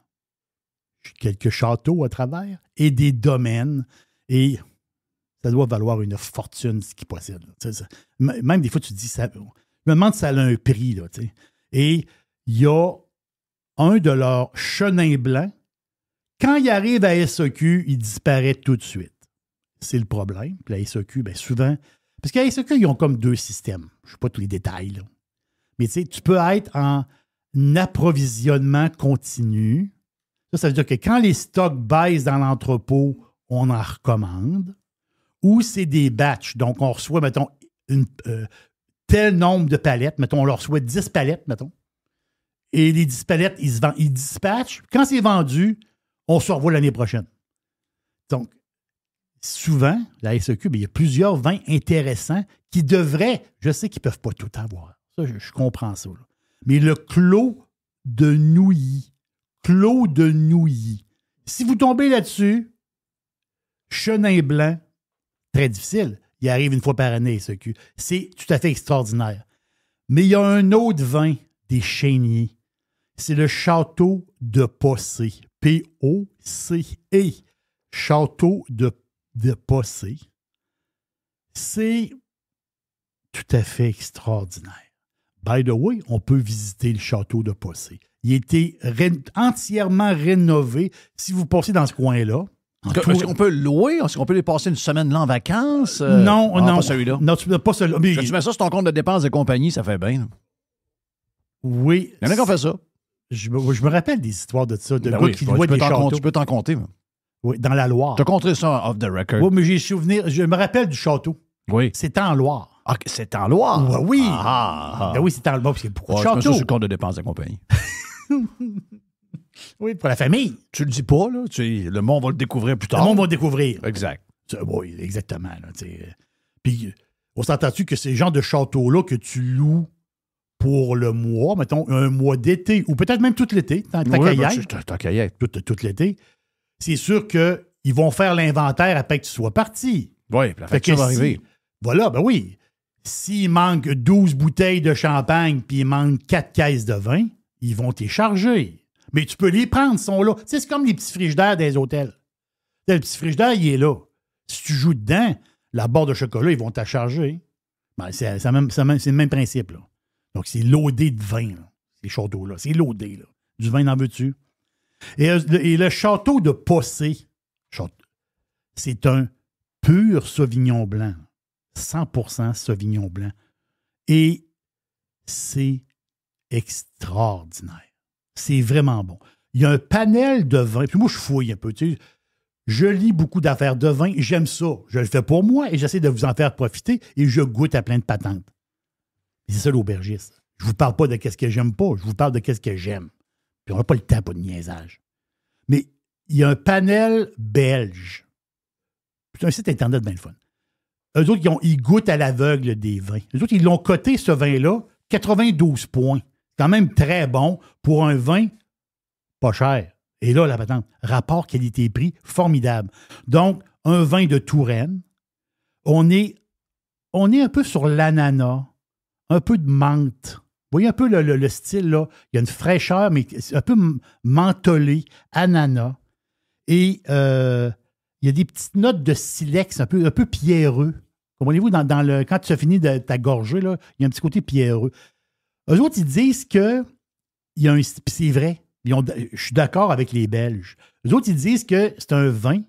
Quelques châteaux à travers et des domaines. Et ça doit valoir une fortune, ce qu'ils possèdent. Même des fois, tu te dis, je me demande si ça a un prix. Là, et il y a un de leurs chenins blancs. Quand il arrive à SEQ, il disparaît tout de suite. C'est le problème. Puis la SEQ, bien souvent... Parce qu'à SEQ, ils ont comme 2 systèmes. Je ne sais pas tous les détails, là. Mais tu peux être en approvisionnement continu. Ça veut dire que quand les stocks baissent dans l'entrepôt, on en recommande. Ou c'est des batchs. Donc, on reçoit, mettons, tel nombre de palettes. Mettons, on leur reçoit 10 palettes, mettons. Et les 10 palettes, ils dispatchent. Quand c'est vendu, on se revoit l'année prochaine. Donc, souvent, la SEQ, il y a plusieurs vins intéressants qui devraient, je sais qu'ils ne peuvent pas tout avoir. Ça, je comprends ça. Là. Mais le Clos de Nouilly, si vous tombez là-dessus, chenin blanc, très difficile. Il arrive une fois par année, SEQ. C'est tout à fait extraordinaire. Mais il y a un autre vin des Chéniers. C'est le Château de Possé. P-O-C-E. Château de Possé. C'est tout à fait extraordinaire. By the way, on peut visiter le Château de Possé. Il a été entièrement rénové. Si vous passez dans ce coin-là, Est-ce qu'on peut le louer? Est-ce qu'on peut les passer une semaine là en vacances? Non. Pas celui-là. Non, tu peux pas celui-là. Mais... Tu mets ça sur ton compte de dépenses de compagnie, ça fait bien. Là. Oui. Il y en a qui ont fait ça. Je me rappelle des histoires de ça, de gars qui tu louaient des châteaux. Tu peux t'en compter. Moi. Oui, dans la Loire. Tu as compté ça off the record. Oui, mais j'ai souvenir. Je me rappelle du château. Oui. C'était en Loire. Ah, c'est en Loire? Oui. Ben oui, c'était en Loire, parce qu'il y a beaucoup de je mets ça châteaux. sur le compte de dépenses de compagnie. Oui, pour la famille. Tu le dis pas, là. Le monde va le découvrir plus tard. Le monde va le découvrir. Exact. Oui, exactement. Là, puis, on s'entend-tu que c'est le genre de château-là que tu loues pour le mois, mettons, un mois d'été, ou peut-être même tout l'été, tant qu'à y être. Tout l'été. C'est sûr qu'ils vont faire l'inventaire après que tu sois parti. Oui, la facture va arriver. Voilà, ben oui. S'il manque 12 bouteilles de champagne puis il manque 4 caisses de vin, ils vont t'y charger. Mais tu peux les prendre, ils sont là. Tu sais, c'est comme les petits frigidaires des hôtels. Le petit frigidaire, il est là. Si tu joues dedans, la barre de chocolat, ils vont t'en charger. Ben, c'est le même principe, là. Donc, c'est loadé de vin, là, ces châteaux-là. C'est loadé, là. Du vin, en veux-tu? Et le château de Possé, c'est un pur Sauvignon blanc. 100% Sauvignon blanc. Et c'est extraordinaire. C'est vraiment bon. Il y a un panel de vins. Puis moi, je fouille un peu. Tu sais, je lis beaucoup d'affaires de vin. J'aime ça. Je le fais pour moi et j'essaie de vous en faire profiter et je goûte à plein de patentes. Et c'est ça l'aubergiste. Je vous parle pas de qu'est-ce que j'aime pas. Je vous parle de qu'est-ce que j'aime. Puis on n'a pas le temps, pas de niaisage. Mais il y a un panel belge. C'est un site Internet bien le fun. Eux autres, ils goûtent à l'aveugle des vins. Eux autres, ils l'ont coté, ce vin-là, 92 points. C'est quand même très bon pour un vin pas cher. Et là, la patente, rapport qualité-prix, formidable. Donc, un vin de Touraine. On est un peu sur l'ananas, un peu de menthe. Vous voyez un peu le style, là. Il y a une fraîcheur, mais un peu mentholé, ananas. Et il y a des petites notes de silex, un peu pierreux. Comprenez-vous, quand tu as fini de ta gorgée, là, il y a un petit côté pierreux. Eux autres, ils disent que il y a c'est vrai. Je suis d'accord avec les Belges. Eux autres, ils disent que c'est un vin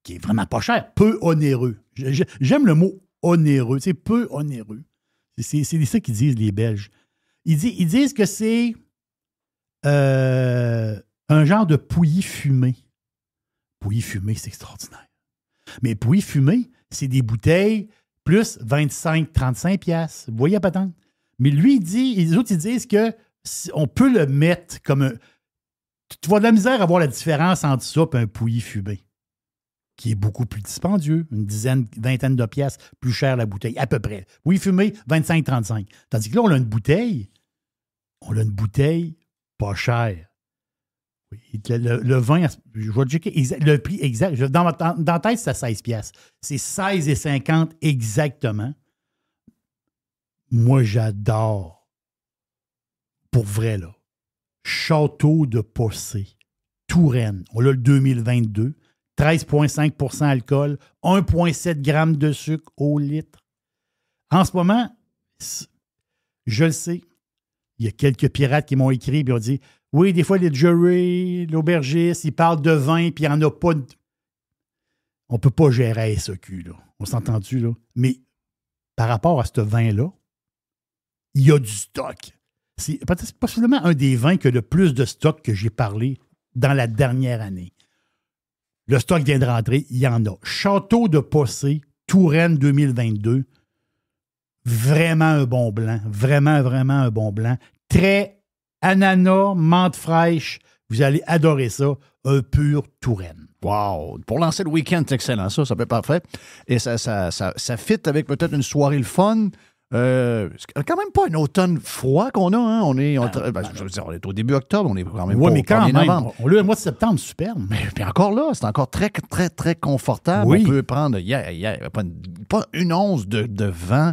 qui est vraiment pas cher, peu onéreux. J'aime le mot onéreux, c'est peu onéreux. C'est ça qu'ils disent, les Belges. Ils disent que c'est un genre de pouilly fumé. Pouilly fumé, c'est extraordinaire. Mais pouilly fumé, c'est des bouteilles plus 25-35 piastres. Vous voyez, patente? Mais lui, les autres, ils disent que on peut le mettre comme un... Tu vas de la misère à voir la différence entre ça et un pouilly fumé, qui est beaucoup plus dispendieux, une vingtaine de piastres plus cher la bouteille, à peu près. Pouilly fumé, 25-35. Tandis que là, on a une bouteille pas chère. Oui, le vin, je vais checker le prix exact. Dans la tête, c'est à 16 piastres. C'est 16,50 exactement. Moi, j'adore. Pour vrai, là. Château de Possé. Touraine. On a le 2022. 13,5 % alcool. 1,7 g de sucre au litre. En ce moment, je le sais, il y a quelques pirates qui m'ont écrit et ont dit « Oui, des fois, les jury, l'aubergiste, ils parlent de vin puis il n'y en a pas de... » On ne peut pas gérer à SEQ, là. On s'entend-tu, là? Mais par rapport à ce vin-là, il y a du stock. C'est possiblement un des vins qui a le plus de stock que j'ai parlé dans la dernière année. Le stock vient de rentrer, il y en a. Château de Possé, Touraine 2022. Vraiment un bon blanc. Vraiment, vraiment un bon blanc. Très ananas, menthe fraîche. Vous allez adorer ça. Un pur Touraine. Wow! Pour lancer le week-end, c'est excellent. Ça peut être parfait. Et ça fit avec peut-être une soirée le fun. C'est quand même pas un automne froid qu'on a. Hein? On est au début octobre, on est quand même ouais, pas mais quand même, novembre. on a eu un mois de septembre, superbe. Mais puis encore là, c'est encore très, très, très confortable. Oui. On peut prendre... Il n'y a pas une pas une once de vent.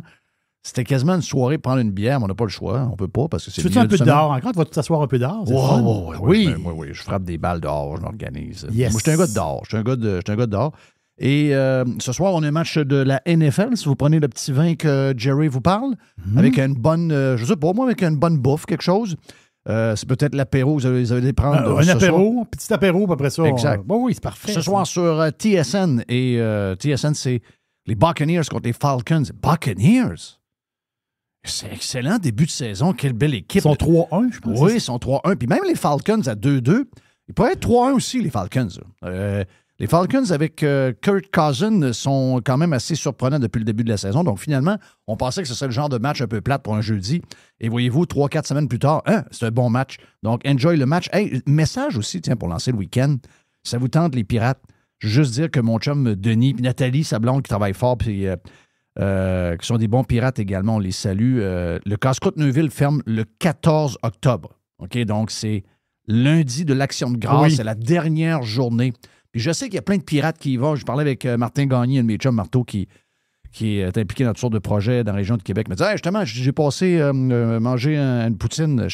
C'était quasiment une soirée prendre une bière, mais on n'a pas le choix. On peut pas parce que c'est Tu fais un peu dehors encore? Tu vas t'asseoir un peu dehors? Oui. Je frappe des balles dehors, je m'organise. Yes. Moi, je suis un gars de dehors. Je suis un gars de dehors. Et ce soir, on a un match de la NFL. Si vous prenez le petit vin que Jerry vous parle, avec une bonne, je sais pas moi, avec une bonne bouffe, quelque chose. C'est peut-être l'apéro, vous allez prendre. Un apéro, petit apéro, puis après ça. Exact. Oui, c'est parfait. Ce soir sur TSN. Et TSN, c'est les Buccaneers contre les Falcons. Buccaneers! C'est excellent début de saison. Quelle belle équipe. Ils sont 3-1, je pense. Oui, ils sont 3-1. Puis même les Falcons à 2-2, ils pourraient être 3-1 aussi, les Falcons. Les Falcons avec Kirk Cousins sont quand même assez surprenants depuis le début de la saison. Donc finalement, on pensait que ce serait le genre de match un peu plate pour un jeudi. Et voyez-vous, 3-4 semaines plus tard, c'est un bon match. Donc enjoy le match. Hey, message aussi, tiens, pour lancer le week-end. Ça vous tente, les Pirates? Je veux juste dire que mon chum Denis, puis Nathalie, sa blonde, qui travaille fort, puis qui sont des bons pirates également, on les salue. Le Casse-Croûte Neuville ferme le 14 octobre. OK? Donc, c'est lundi de l'Action de grâce. Oui. C'est la dernière journée. Puis je sais qu'il y a plein de pirates qui y vont. Je parlais avec Martin Gagné, un de mes chums, Marteau, qui est impliqué dans toutes sortes de projets dans la région de Québec. Il me dit, hey, justement, j'ai passé manger une poutine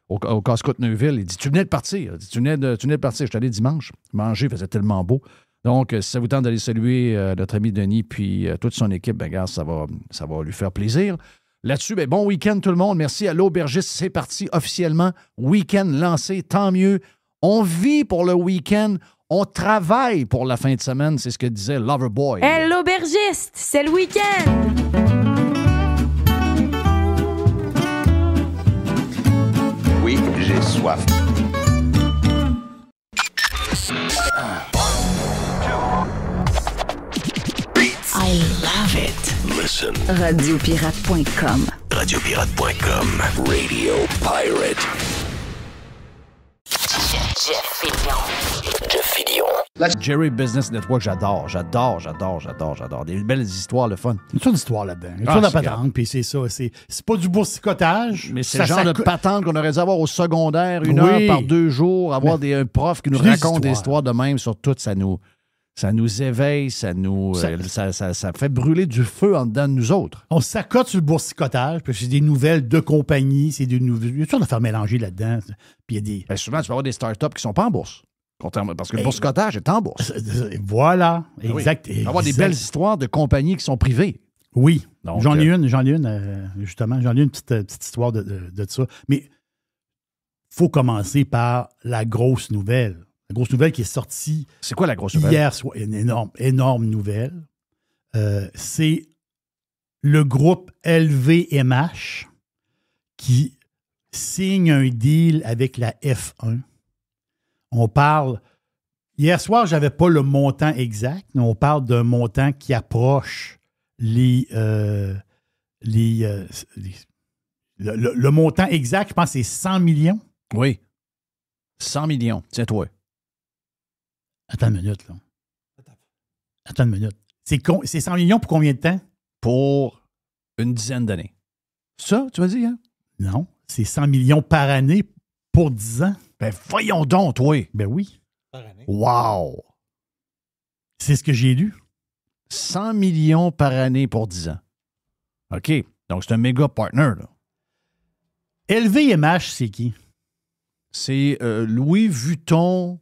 au Casse-Croûte Neuville. Il dit, tu venais de partir. Il dit, tu venais de partir. Je suis allé dimanche. Manger, il faisait tellement beau. Donc, si ça vous tente d'aller saluer notre ami Denis puis toute son équipe, ben regarde, ça va lui faire plaisir. Là-dessus, ben, bon week-end tout le monde. Merci à l'aubergiste. C'est parti officiellement. Week-end lancé, tant mieux. On vit pour le week-end. On travaille pour la fin de semaine. C'est ce que disait Loverboy. Hey, l'aubergiste, c'est le week-end! Oui, j'ai soif. I love it. Listen. Radiopirate.com. Radiopirate.com. Radio Pirate. Jeff Fillion. Jerry Business Network, j'adore. Des belles histoires, le fun. Il y a une histoire là-dedans. Il y a une histoire de c'est patente, puis c'est ça. C'est pas du boursicotage. Mais c'est le genre de patente qu'on aurait dû avoir au secondaire, une Oui. heure par 2 jours, avoir un prof qui nous Des raconte des histoires. histoires de même sur tout, ça nous éveille, ça fait brûler du feu en dedans de nous autres. On s'accote sur le boursicotage, puis c'est des nouvelles de compagnie, c'est des nouvelles. Il y a toujours de faire mélanger là-dedans. Puis il y a des. Ben, souvent, tu peux avoir des startups qui ne sont pas en bourse. Parce que le boursicotage est en bourse. Voilà, Ben oui. exact. Tu peux avoir des belles histoires de compagnies qui sont privées. Oui. Donc, J'en ai une, justement. J'en ai une petite histoire de ça. Mais il faut commencer par la grosse nouvelle. La grosse nouvelle qui est sortie C'est quoi la grosse nouvelle? hier soir. Une énorme nouvelle. C'est le groupe LVMH qui signe un deal avec la F1. On parle... Hier soir, je n'avais pas le montant exact, mais on parle d'un montant qui approche le montant exact, je pense que c'est 100 millions. Oui. 100 millions. Tiens-toi. Attends une minute, là. Attends une minute. C'est 100 millions pour combien de temps? Pour une dizaine d'années. Ça, tu m'as dit, hein? Non, c'est 100 millions par année pour 10 ans. Ben, voyons donc, toi. Ben oui. Par année. Wow! C'est ce que j'ai lu. 100 millions par année pour 10 ans. OK. Donc, c'est un méga partner, là. LVMH, c'est qui? C'est Louis Vuitton.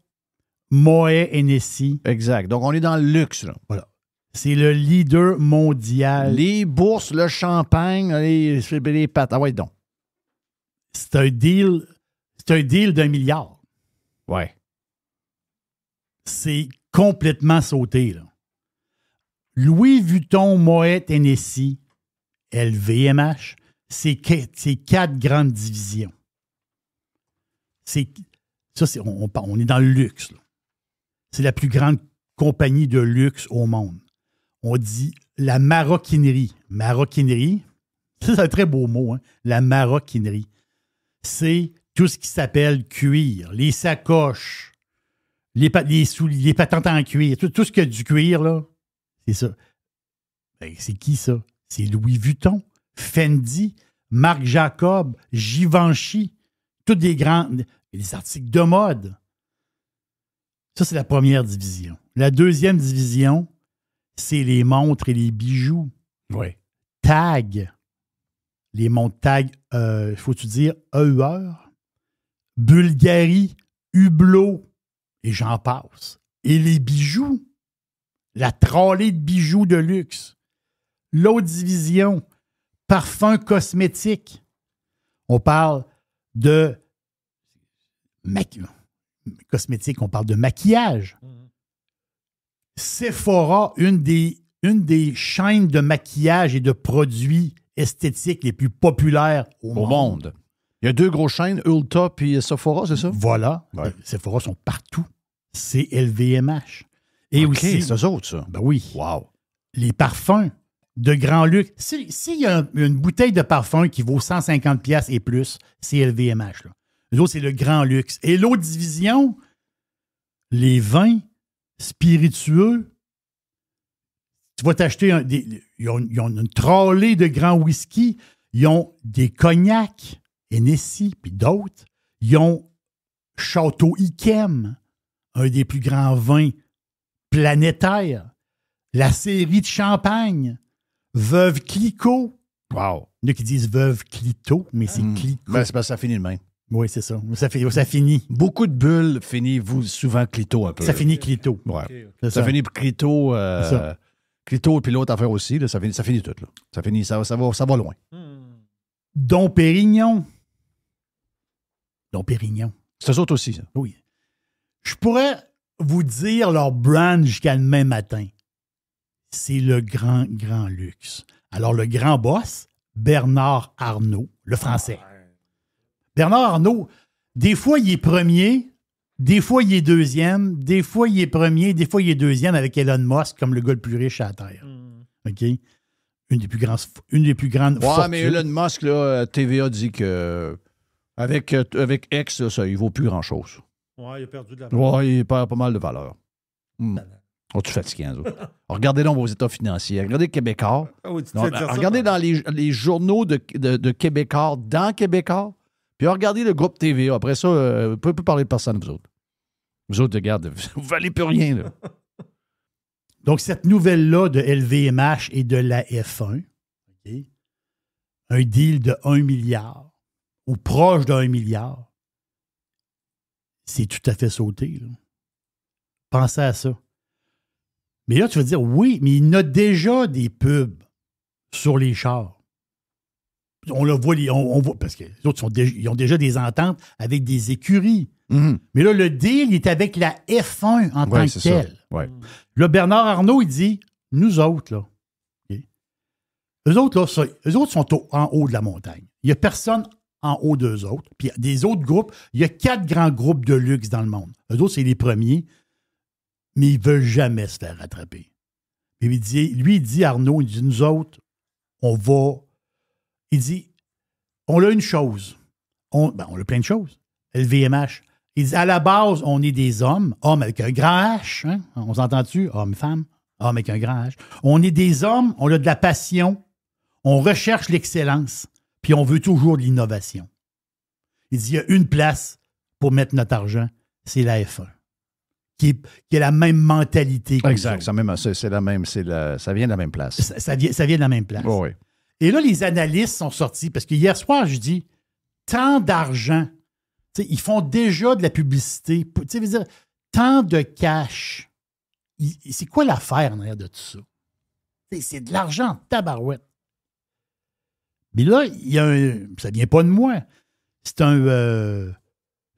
Moet Hennessy. Exact. Donc, on est dans le luxe, là. Voilà. C'est le leader mondial. Les bourses, le champagne, les pâtes. Ah ouais, donc. C'est un deal d'1 milliard. Ouais. C'est complètement sauté, là. Louis Vuitton, Moet Hennessy, LVMH, c'est 4 grandes divisions. On est dans le luxe, là. C'est la plus grande compagnie de luxe au monde. On dit la maroquinerie. Maroquinerie, c'est un très beau mot, hein? La maroquinerie. C'est tout ce qui s'appelle cuir, les sacoches, les souliers, les patentes en cuir, tout ce qui a du cuir, là, c'est ça. Ben, c'est qui ça? C'est Louis Vuitton, Fendi, Marc Jacob, Givenchy, tous des articles de mode. Ça, c'est la première division. La deuxième division, c'est les montres et les bijoux. Oui. Tag. Les montres Tag, faut-tu dire EUR? Bulgarie, Hublot, et j'en passe. Et les bijoux. La trolley de bijoux de luxe. L'autre division, parfums cosmétiques. On parle de cosmétiques, on parle de maquillage. Sephora, une des chaînes de maquillage et de produits esthétiques les plus populaires au monde. Il y a 2 grosses chaînes, Ulta puis Sephora, c'est ça? Voilà. Ouais. Sephora sont partout. C'est LVMH. Et OK, aussi, c'est eux autres, ça. ben oui, Wow. les parfums de grand luxe. S'il y a une bouteille de parfum qui vaut 150$ et plus, c'est LVMH. Là. L'autre, c'est le grand luxe. Et l'autre division, les vins spiritueux. Tu vas t'acheter ils ont une trolley de grands whisky. Ils ont des cognacs, Hennessy, puis d'autres. Ils ont Château Yquem, un des plus grands vins planétaires. La série de champagne, Veuve Clicquot. Wow. Il y en a qui disent Veuve Clito, mais c'est Clicquot. Ben, c'est parce que ça finit de même. Oui, c'est ça. Ça finit. Beaucoup de bulles finissent souvent Clito un peu. Ça finit Clito. Ouais. C'est Ça finit Clito, ça. Clito puis l'autre affaire aussi. Là, ça finit tout. Là. Ça finit, ça va loin. Dom Pérignon. Dom Pérignon. C'est eux autres aussi, ça. Oui. Je pourrais vous dire leur brand jusqu'à demain matin. C'est le grand, grand luxe. Alors, le grand boss, Bernard Arnault, le français. Bernard Arnault, des fois, il est premier, des fois, il est deuxième, des fois, il est premier, des fois, il est deuxième avec Elon Musk comme le gars le plus riche à la Terre. OK? Une des plus grandes fortunes. Mais Elon Musk, là, TVA dit que avec X, là, ça, il vaut plus grand-chose. Ouais, il a perdu de la Ouais, il perd pas mal de valeur. Oh, tu fatigues, hein, autres. Regardez donc vos états financiers. Regardez Québécois. Ah oui, tu Non, fais dire ça, regardez dans les journaux de Québécois, dans Québécois, puis regardez le groupe TVA. Après ça, vous ne pouvez plus parler de personne, vous autres. Vous autres, regarde, vous ne valez plus rien, là. Donc, cette nouvelle-là de LVMH et de la F1, OK, un deal de 1 milliard ou proche de 1 milliard, c'est tout à fait sauté. Là. Pensez à ça. Mais là, tu vas dire, oui, mais il y a déjà des pubs sur les chars. On le voit, on voit parce que les autres ils ont déjà des ententes avec des écuries. Mais là, le deal, il est avec la F1 en tant que tel. Ouais. Là, Bernard Arnault, il dit, nous autres, là, okay, eux autres sont en haut de la montagne. Il n'y a personne en haut d'eux autres. Puis des autres groupes, il y a 4 grands groupes de luxe dans le monde. Eux autres, c'est les premiers, mais ils ne veulent jamais se faire rattraper. Et il dit, Arnaud, il dit, nous autres, on va... Il dit, on a une chose. On a plein de choses. LVMH. Il dit, à la base, on est des hommes avec un grand H. Hein? On s'entend-tu? Hommes, femmes, hommes avec un grand H. On est des hommes, on a de la passion, on recherche l'excellence, puis on veut toujours de l'innovation. Il dit, il y a une place pour mettre notre argent, c'est la F1. Qui a la même mentalité. Exact, ça vient de la même place. Ça vient de la même place. Oh, oui. Et là, les analystes sont sortis, parce que hier soir, je dis, tant d'argent, ils font déjà de la publicité, veux dire, tant de cash. C'est quoi l'affaire en arrière de tout ça? C'est de l'argent, tabarouette. Mais là, ça vient pas de moi. C'est un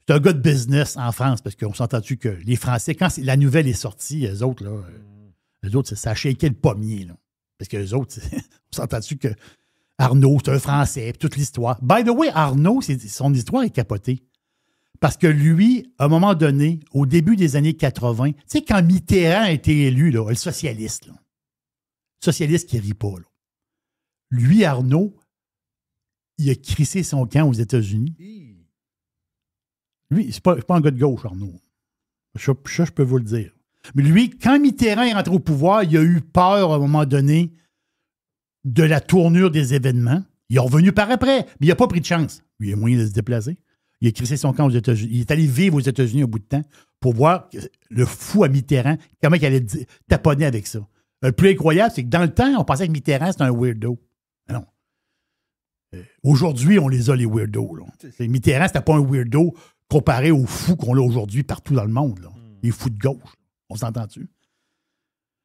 gars de business en France, parce qu'on s'entend-tu que les Français, quand la nouvelle est sortie, eux autres, ça a shaké le pommier. Là. Parce que les autres, on s'entend-tu que Arnaud, c'est un Français, toute l'histoire. By the way, Arnaud, son histoire est capotée. Parce que lui, à un moment donné, au début des années 80, tu sais, quand Mitterrand a été élu, là, le socialiste, là, socialiste qui rit pas, là. Lui, Arnaud, il a crissé son camp aux États-Unis. Lui, c'est pas un gars de gauche, Arnaud. Ça, je peux vous le dire. Mais lui, quand Mitterrand est rentré au pouvoir, il a eu peur à un moment donné de la tournure des événements. Il est revenu par après, mais il n'a pas pris de chance. Il a moyen de se déplacer. Il a crissé son camp aux États-Unis. Il est allé vivre aux États-Unis un bout de temps pour voir le fou à Mitterrand, comment il allait taponner avec ça. Le plus incroyable, c'est que dans le temps, on pensait que Mitterrand, c'était un weirdo. Mais non. Aujourd'hui, on les a, les weirdos. Là. Mitterrand, c'était pas un weirdo comparé aux fous qu'on a aujourd'hui partout dans le monde. Là. Les fous de gauche. On s'entend-tu?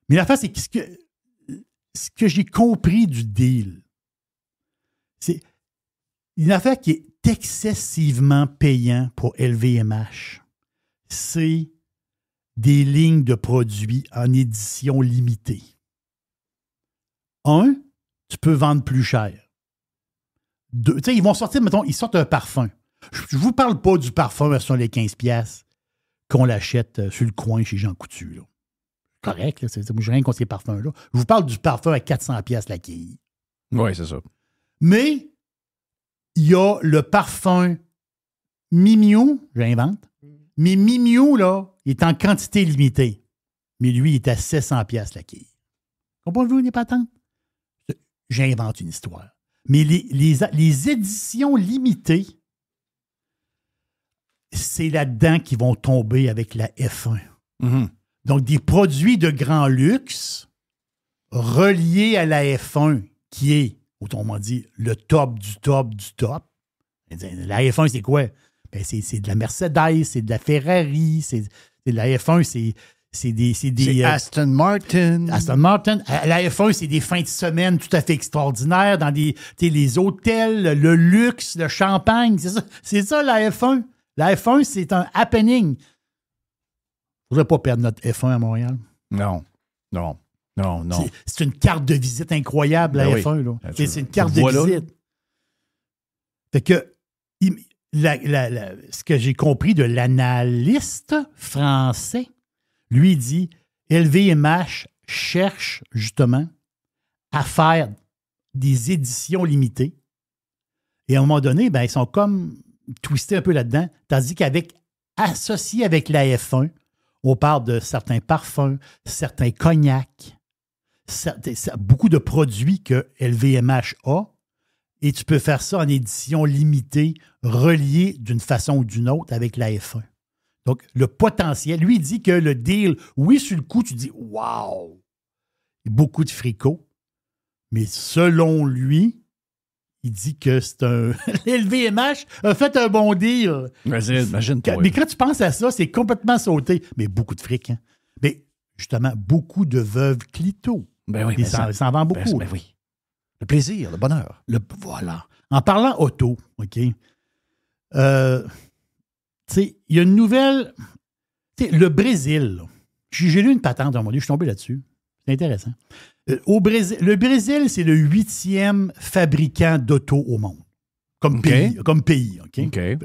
Mais l'affaire, c'est que ce que j'ai compris du deal, c'est une affaire qui est excessivement payant pour LVMH. C'est des lignes de produits en édition limitée. Tu peux vendre plus cher. Tu sais, ils vont sortir, mettons, ils sortent un parfum. Je ne vous parle pas du parfum sur les 15$ qu'on l'achète sur le coin chez Jean Coutu. Là. Correct, là, je n'ai rien contre ces parfums-là. Je vous parle du parfum à 400$ la quille. Oui, c'est ça. Mais il y a le parfum Miu Miu, j'invente. Mais Miu Miu, là, il est en quantité limitée. Mais lui, il est à 700$ la quille. Comprenez-vous les patentes? J'invente une histoire. Mais les éditions limitées, c'est là-dedans qu'ils vont tomber avec la F1. Mm-hmm. Donc, des produits de grand luxe reliés à la F1, qui est, autrement dit, le top du top du top. La F1, c'est quoi? Ben, c'est de la Mercedes, c'est de la Ferrari, c'est de la F1, c'est des Aston Martin. Aston Martin. La F1, c'est des fins de semaine tout à fait extraordinaires dans les hôtels, le luxe, le champagne. C'est ça, la F1. La F1, c'est un happening. Il ne faudrait pas perdre notre F1 à Montréal. Non. C'est une carte de visite incroyable, la F1. Là. C'est une carte de visite. Fait que ce que j'ai compris de l'analyste français, lui dit, LVMH cherche justement à faire des éditions limitées. Et à un moment donné, ben, ils sont comme twistés un peu là-dedans. Tandis associé avec la F1, on parle de certains parfums, certains cognacs, beaucoup de produits que LVMH a. Et tu peux faire ça en édition limitée, reliée d'une façon ou d'une autre avec la F1. Donc, le potentiel, lui, il dit que le deal, oui, sur le coup, tu dis « wow », beaucoup de fricot, mais selon lui, il dit que c'est un... LVMH a fait un bon deal. Imagine-toi. Mais quand tu penses à ça, c'est complètement sauté. Mais beaucoup de fric, hein? Mais justement, beaucoup de veuves clito. Ben oui, ça en vend beaucoup. Ben oui. Le plaisir, le bonheur. Voilà. En parlant auto, OK? Il y a une nouvelle. Le Brésil, j'ai lu une patente à un moment donné, je suis tombé là-dessus. C'est intéressant. Le Brésil, c'est le 8e fabricant d'auto au monde. Comme pays. OK? Okay.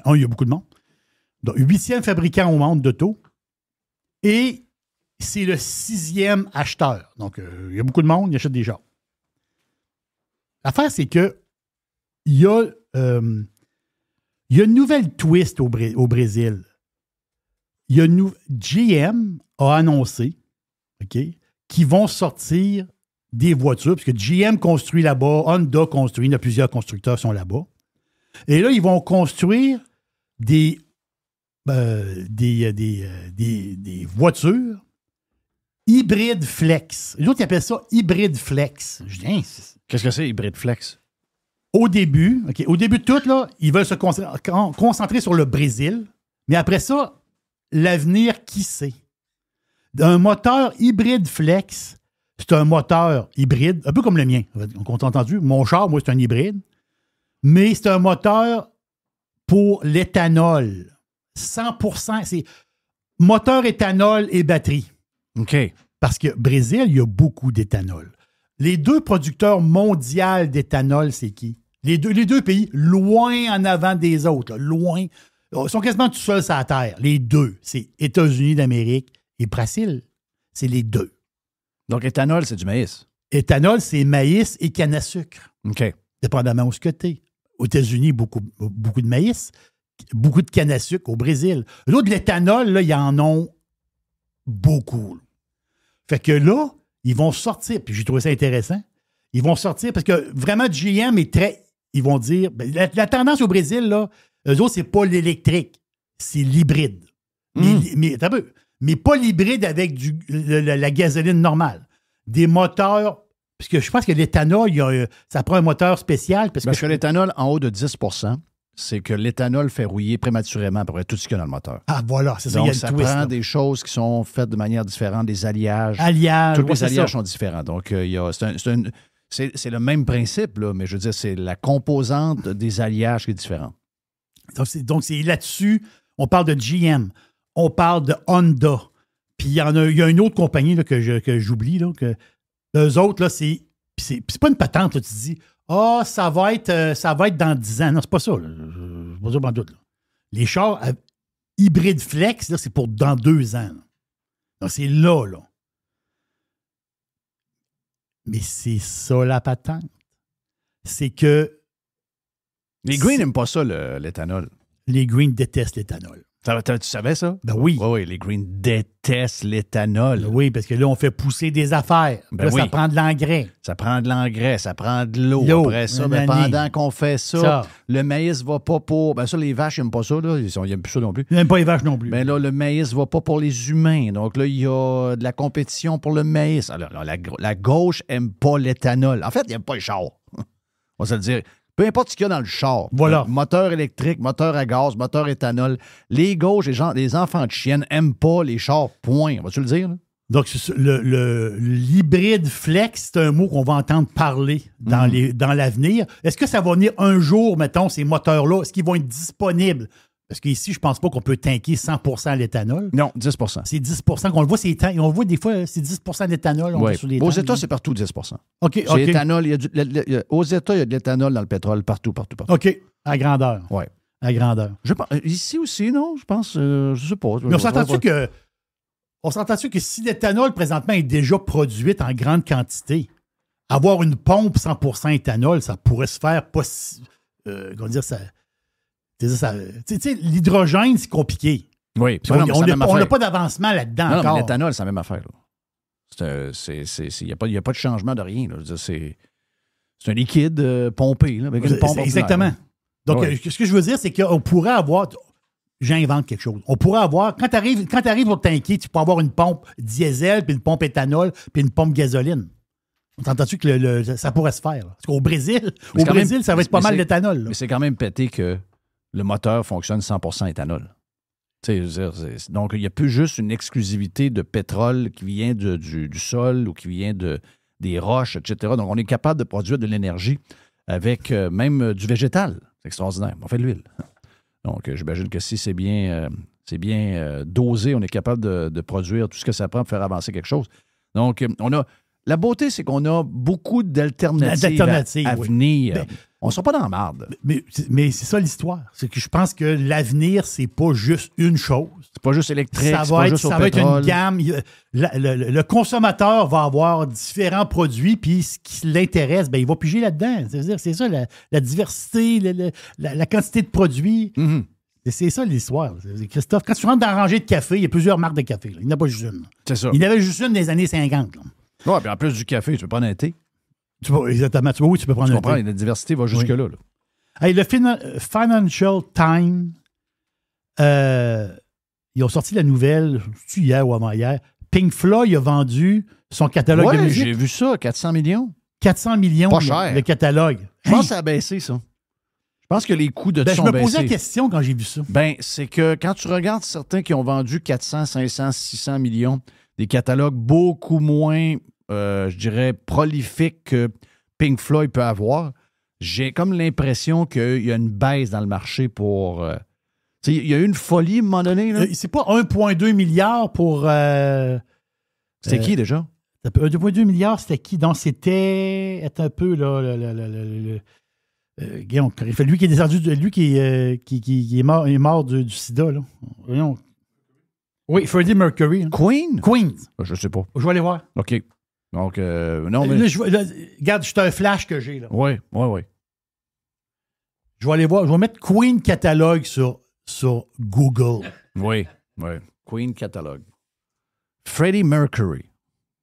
Il y a beaucoup de monde. Donc, 8e fabricant au monde d'auto. Et c'est le 6e acheteur. Donc, il y a beaucoup de monde, il achète des chars. L'affaire, c'est que il y a une nouvelle twist au Brésil. GM a annoncé, OK, qu'ils vont sortir des voitures, parce que GM construit là-bas, Honda construit, il y a plusieurs constructeurs qui sont là-bas. Et là, ils vont construire des voitures hybrides flex. Les autres, ils appellent ça hybride flex. Je dis, qu'est-ce que c'est, hybride flex? Au début de tout, là, ils veulent se concentrer sur le Brésil, mais après ça, l'avenir, qui sait? Un moteur hybride flex, c'est un moteur hybride, un peu comme le mien. On t'a entendu? Mon char, moi, c'est un hybride, mais c'est un moteur pour l'éthanol. 100%, c'est moteur éthanol et batterie. OK. Parce que Brésil, il y a beaucoup d'éthanol. Les deux producteurs mondiaux d'éthanol, c'est qui? Les deux pays, loin en avant des autres. Là, loin. Ils sont quasiment tout seuls sur la Terre. Les deux. C'est États-Unis d'Amérique et Brésil. C'est les deux. Donc, éthanol, c'est du maïs. Éthanol, c'est maïs et canne à sucre. OK. Dépendamment où ce que t'es. Aux États-Unis, beaucoup de maïs. Beaucoup de canne à sucre au Brésil. L'autre, l'éthanol, là, ils en ont beaucoup. Fait que là, ils vont sortir, puis j'ai trouvé ça intéressant, ils vont sortir, parce que vraiment, GM est très... Ils vont dire... Ben, la tendance au Brésil, là, eux autres, c'est pas l'électrique, c'est l'hybride. Mais pas l'hybride avec la gasoline normale. des moteurs, puisque je pense que l'éthanol, ça prend un moteur spécial. Parce que l'éthanol, en haut de 10 c'est que l'éthanol fait rouiller prématurément à peu près tout ce qu'il y a dans le moteur. Ah, voilà, c'est ça. Donc, il y a le ça twist, prend là. des choses qui sont faites de manière différente, des alliages. Tous les alliages sont différents. Donc, c'est le même principe, là, mais je veux dire, c'est la composante des alliages qui est différente. Donc, c'est là-dessus, on parle de GM, on parle de Honda, puis il y a une autre compagnie là, que j'oublie, là, que eux autres, là, c'est pas une patente, là, tu te dis, ça va être dans 10 ans. Non, c'est pas ça. Là. Je vais pas dire doute. Là. Les chars hybrides flex, là, c'est pour dans 2 ans. Là. Donc, c'est là. Mais c'est ça la patente. C'est que... Les Greens n'aiment pas ça, l'éthanol. Les Greens détestent l'éthanol. Tu savais ça? Ben oui. Oui, les Greens détestent l'éthanol. Ben oui, parce que là, on fait pousser des affaires. Ben là, oui. ça prend de l'engrais. Ça prend de l'engrais, ça prend de l'eau. Après ça, pendant qu'on fait ça, le maïs va pas pour... Ben ça, les vaches n'aiment pas ça. Là. Ils n'aiment plus ça non plus. Ils n'aiment pas les vaches non plus. Ben là, le maïs va pas pour les humains. Donc là, il y a de la compétition pour le maïs. Alors, la gauche n'aime pas l'éthanol. En fait, ils n'aiment pas le char. On va se le dire. Peu importe ce qu'il y a dans le char. Voilà. Moteur électrique, moteur à gaz, moteur éthanol. Les gauches, les enfants de chiennes n'aiment pas les chars, point. Vas-tu le dire? Là? Donc, l'hybride flex, c'est un mot qu'on va entendre parler dans l'avenir. Est-ce que ça va venir un jour, mettons, ces moteurs-là? Est-ce qu'ils vont être disponibles? Parce qu'ici, je pense pas qu'on peut tanker 100% l'éthanol. Non, 10 C'est 10 qu'on le voit, on le voit des fois, c'est 10 d'éthanol. Oui. Aux États, c'est partout 10 OK. L'éthanol, aux États, il y a de l'éthanol dans le pétrole partout. OK. À grandeur. Oui. À grandeur. Ici aussi, non? Je pense, je sais pas. Mais on s'entend-tu que si l'éthanol, présentement, est déjà produit en grande quantité, avoir une pompe 100% éthanol, ça pourrait se faire pas si... comment dire ça... Tu sais, l'hydrogène, c'est compliqué. Oui. On n'a pas d'avancement là-dedans non, encore. Mais l'éthanol, c'est la même affaire. Il n'y a pas de changement de rien. C'est un liquide pompé. Là, avec une pompe exactement. Ordinaire. Donc, ce que je veux dire, c'est qu'on pourrait avoir... J'invente quelque chose. On pourrait avoir... Quand tu arrives pour tanker, tu peux avoir une pompe diesel, puis une pompe éthanol, puis une pompe gasoline. T'entends-tu que ça pourrait se faire? Là? Parce qu'au Brésil, ça va être pas mal d'éthanol. Mais c'est quand même pété que le moteur fonctionne 100% éthanol. Donc, il n'y a plus juste une exclusivité de pétrole qui vient du sol ou qui vient des roches, etc. Donc, on est capable de produire de l'énergie avec même du végétal. C'est extraordinaire. On fait de l'huile. Donc, j'imagine que si c'est bien dosé, on est capable de produire tout ce que ça prend pour faire avancer quelque chose. Donc, la beauté, c'est qu'on a beaucoup d'alternatives à venir. On ne sera pas dans la marde. Mais c'est ça l'histoire. C'est que je pense que l'avenir, c'est pas juste une chose. C'est pas juste électrique, ça va être une gamme. Le consommateur va avoir différents produits, puis ce qui l'intéresse, il va piger là-dedans. C'est ça, la diversité, la quantité de produits. Mm-hmm. C'est ça l'histoire. Christophe, quand tu rentres dans la rangée de café, il y a plusieurs marques de café. Là. Il n'y en a pas juste une. C'est ça. Il y en avait juste une des années 50. Oui, puis en plus du café, tu peux prendre un thé. Exactement. Tu peux prendre un thé. La diversité va jusque-là. Là. Hey, le Financial Times, ils ont sorti la nouvelle, c'est-tu hier ou avant-hier, Pink Floyd a vendu son catalogue de musique. J'ai vu ça, 400 millions. 400 millions, pas cher. Le catalogue. Je pense que ça a baissé, ça. Je pense que les coûts de tout sont baissés. Je me posais la question quand j'ai vu ça. C'est que quand tu regardes certains qui ont vendu 400, 500, 600 millions, des catalogues beaucoup moins, je dirais, prolifiques que Pink Floyd peut avoir, j'ai comme l'impression qu'il y a une baisse dans le marché pour... il y a eu une folie à un moment donné. Là. C'est pas 1,2 milliard pour... c'était qui déjà? 1,2 milliard, c'était qui? Donc, c'était... Attends un peu, là... lui qui est descendu, lui qui est mort du sida, là. Oui, Freddie Mercury. Hein. Queen? Je sais pas. Je vais aller voir. OK. Donc, non, mais... Regarde, c'est un flash que j'ai, là. Oui. Je vais aller voir. Je vais mettre Queen catalogue sur Google. Oui. Queen catalogue. Freddie Mercury.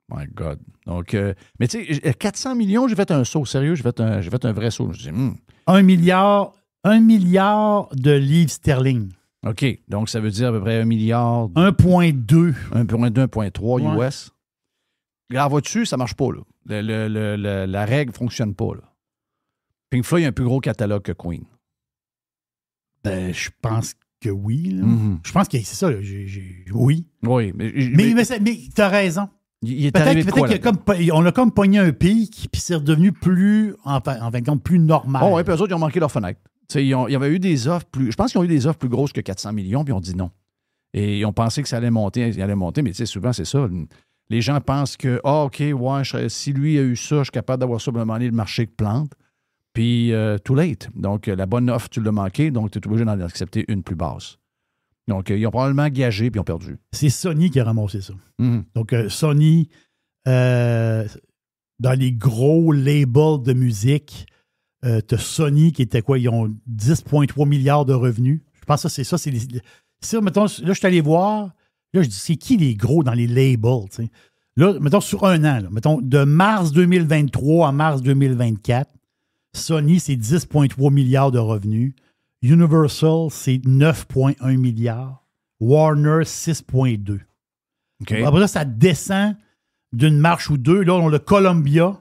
My God. Donc, mais tu sais, 400 millions, j'ai fait un saut. Sérieux, j'ai fait un vrai saut. Je dis, 1 milliard de livres sterling. OK. Donc, ça veut dire à peu près 1 milliard. 1,2. 1,3 US. regarde, vois-tu, ça marche pas, là. La règle fonctionne pas, là. Pink Floyd a un plus gros catalogue que Queen. Ben, je pense que oui. Là. Mm-hmm. Je pense que c'est ça. Oui. Oui, Mais tu as raison. il est arrivé de quoi, On a comme pogné un pic, puis c'est redevenu plus, en fin de compte, plus normal. Oh, oui, puis eux autres, ils ont manqué leur fenêtre. Il y avait eu des offres plus. Je pense qu'ils ont eu des offres plus grosses que 400 millions, puis ils ont dit non. Et ils ont pensé que ça allait monter, mais souvent, c'est ça. Les gens pensent que, OK, ouais, si lui a eu ça, je suis capable d'avoir ça pour demander le marché de plantes. Puis, too late. Donc, la bonne offre, tu l'as manqué, donc tu es obligé d'en accepter une plus basse. Donc, ils ont probablement gagé, puis ils ont perdu. C'est Sony qui a ramassé ça. Mm-hmm. Donc, Sony, dans les gros labels de musique, tu as Sony qui était quoi? Ils ont 10,3 milliards de revenus. Je pense que c'est ça. Mettons, là, je suis allé voir. Là, je dis, c'est qui les gros dans les labels? T'sais? Là, mettons, sur un an, là, mettons, de mars 2023 à mars 2024, Sony, c'est 10,3 milliards de revenus. Universal, c'est 9,1 milliards. Warner, 6,2. Okay. Après ça, ça descend d'une marche ou deux. Là, on a le Columbia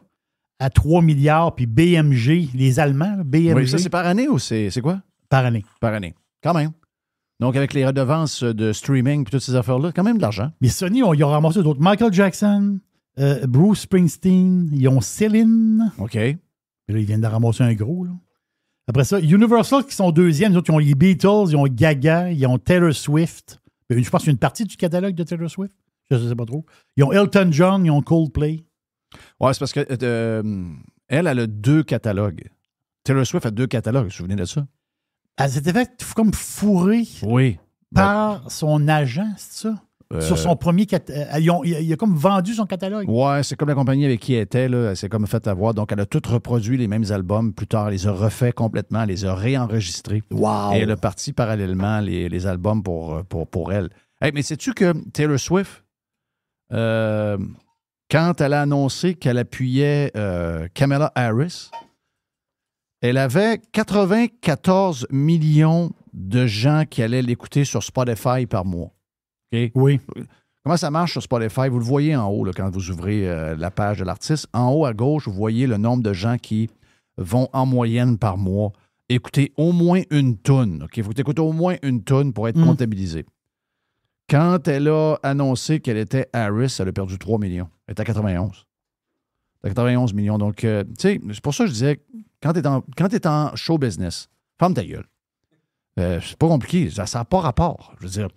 à 3 milliards, puis BMG, les Allemands, BMG. Oui, ça, c'est par année ou c'est quoi? Par année. Par année. Quand même. Donc, avec les redevances de streaming et toutes ces affaires-là, quand même de l'argent. Mais Sony, ils ont ramassé d'autres. Michael Jackson, Bruce Springsteen, ils ont Céline. OK. Et là, ils viennent de ramasser un gros. Là. Après ça, Universal, qui sont deuxièmes, les autres, ils ont les Beatles, ils ont Gaga, ils ont Taylor Swift. Je pense qu'il y a une partie du catalogue de Taylor Swift. Je ne sais pas trop. Ils ont Elton John, ils ont Coldplay. Ouais, c'est parce que elle a 2 catalogues. Taylor Swift a 2 catalogues, vous vous souvenez de ça? Elle s'était fait comme fourrer Oui. par son agent, c'est ça? Sur son premier catalogue. Il a comme vendu son catalogue. Ouais, c'est comme la compagnie avec qui elle était, là, elle s'est comme fait avoir. Donc, elle a tout reproduit les mêmes albums. Plus tard, elle les a refaits complètement, elle les a réenregistrés. Wow! Et elle a parti parallèlement les albums pour elle. Hey, mais sais-tu que Taylor Swift, quand elle a annoncé qu'elle appuyait Kamala Harris, elle avait 94 millions de gens qui allaient l'écouter sur Spotify par mois. Okay? Oui. Comment ça marche sur Spotify? Vous le voyez en haut là, quand vous ouvrez la page de l'artiste. En haut à gauche, vous voyez le nombre de gens qui vont en moyenne par mois écouter au moins une toune. Okay? Il faut que tu écoutes au moins une toune pour être comptabilisé. Quand elle a annoncé qu'elle était Harris, elle a perdu 3 millions. Elle est à 91. Elle est à 91 millions. Donc, tu sais, c'est pour ça que je disais, quand tu es en show business, ferme ta gueule. C'est pas compliqué. Ça n'a pas rapport. Je veux dire,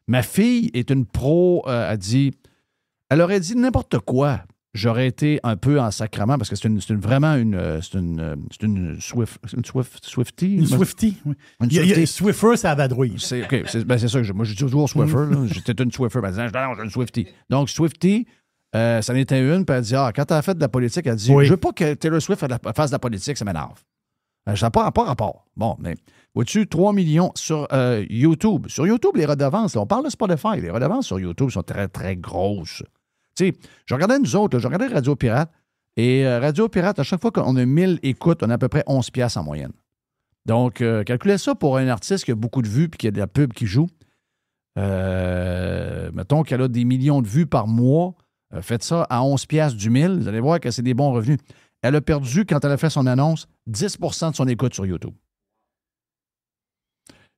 ma fille est une pro, elle aurait dit n'importe quoi. J'aurais été un peu en sacrament parce que c'est vraiment une Swiftie. Une Swiftie, oui. Swiffer, c'est à vadrouille. C'est ça. Moi, je dis toujours Swiffer. J'étais une Swiffer. Elle disait, non, j'ai une Swiftie. Donc, Swiftie, ça en était une. Puis elle dit, quand elle a fait de la politique, elle dit, je veux pas que Taylor Swift fasse de la politique, ça m'énerve. Ça n'a pas rapport. Bon, mais vois-tu, 3 millions sur YouTube. Sur YouTube, les redevances, là, on parle de Spotify. Les redevances sur YouTube sont très, très grosses. Tu sais, je regardais nous autres, je regardais Radio Pirate, et Radio Pirate, à chaque fois qu'on a 1000 écoutes, on a à peu près 11$ en moyenne. Donc, calculez ça pour un artiste qui a beaucoup de vues et qui a de la pub qui joue. Mettons qu'elle a des millions de vues par mois. Faites ça à 11$ du 1000, vous allez voir que c'est des bons revenus. Elle a perdu, quand elle a fait son annonce, 10% de son écoute sur YouTube.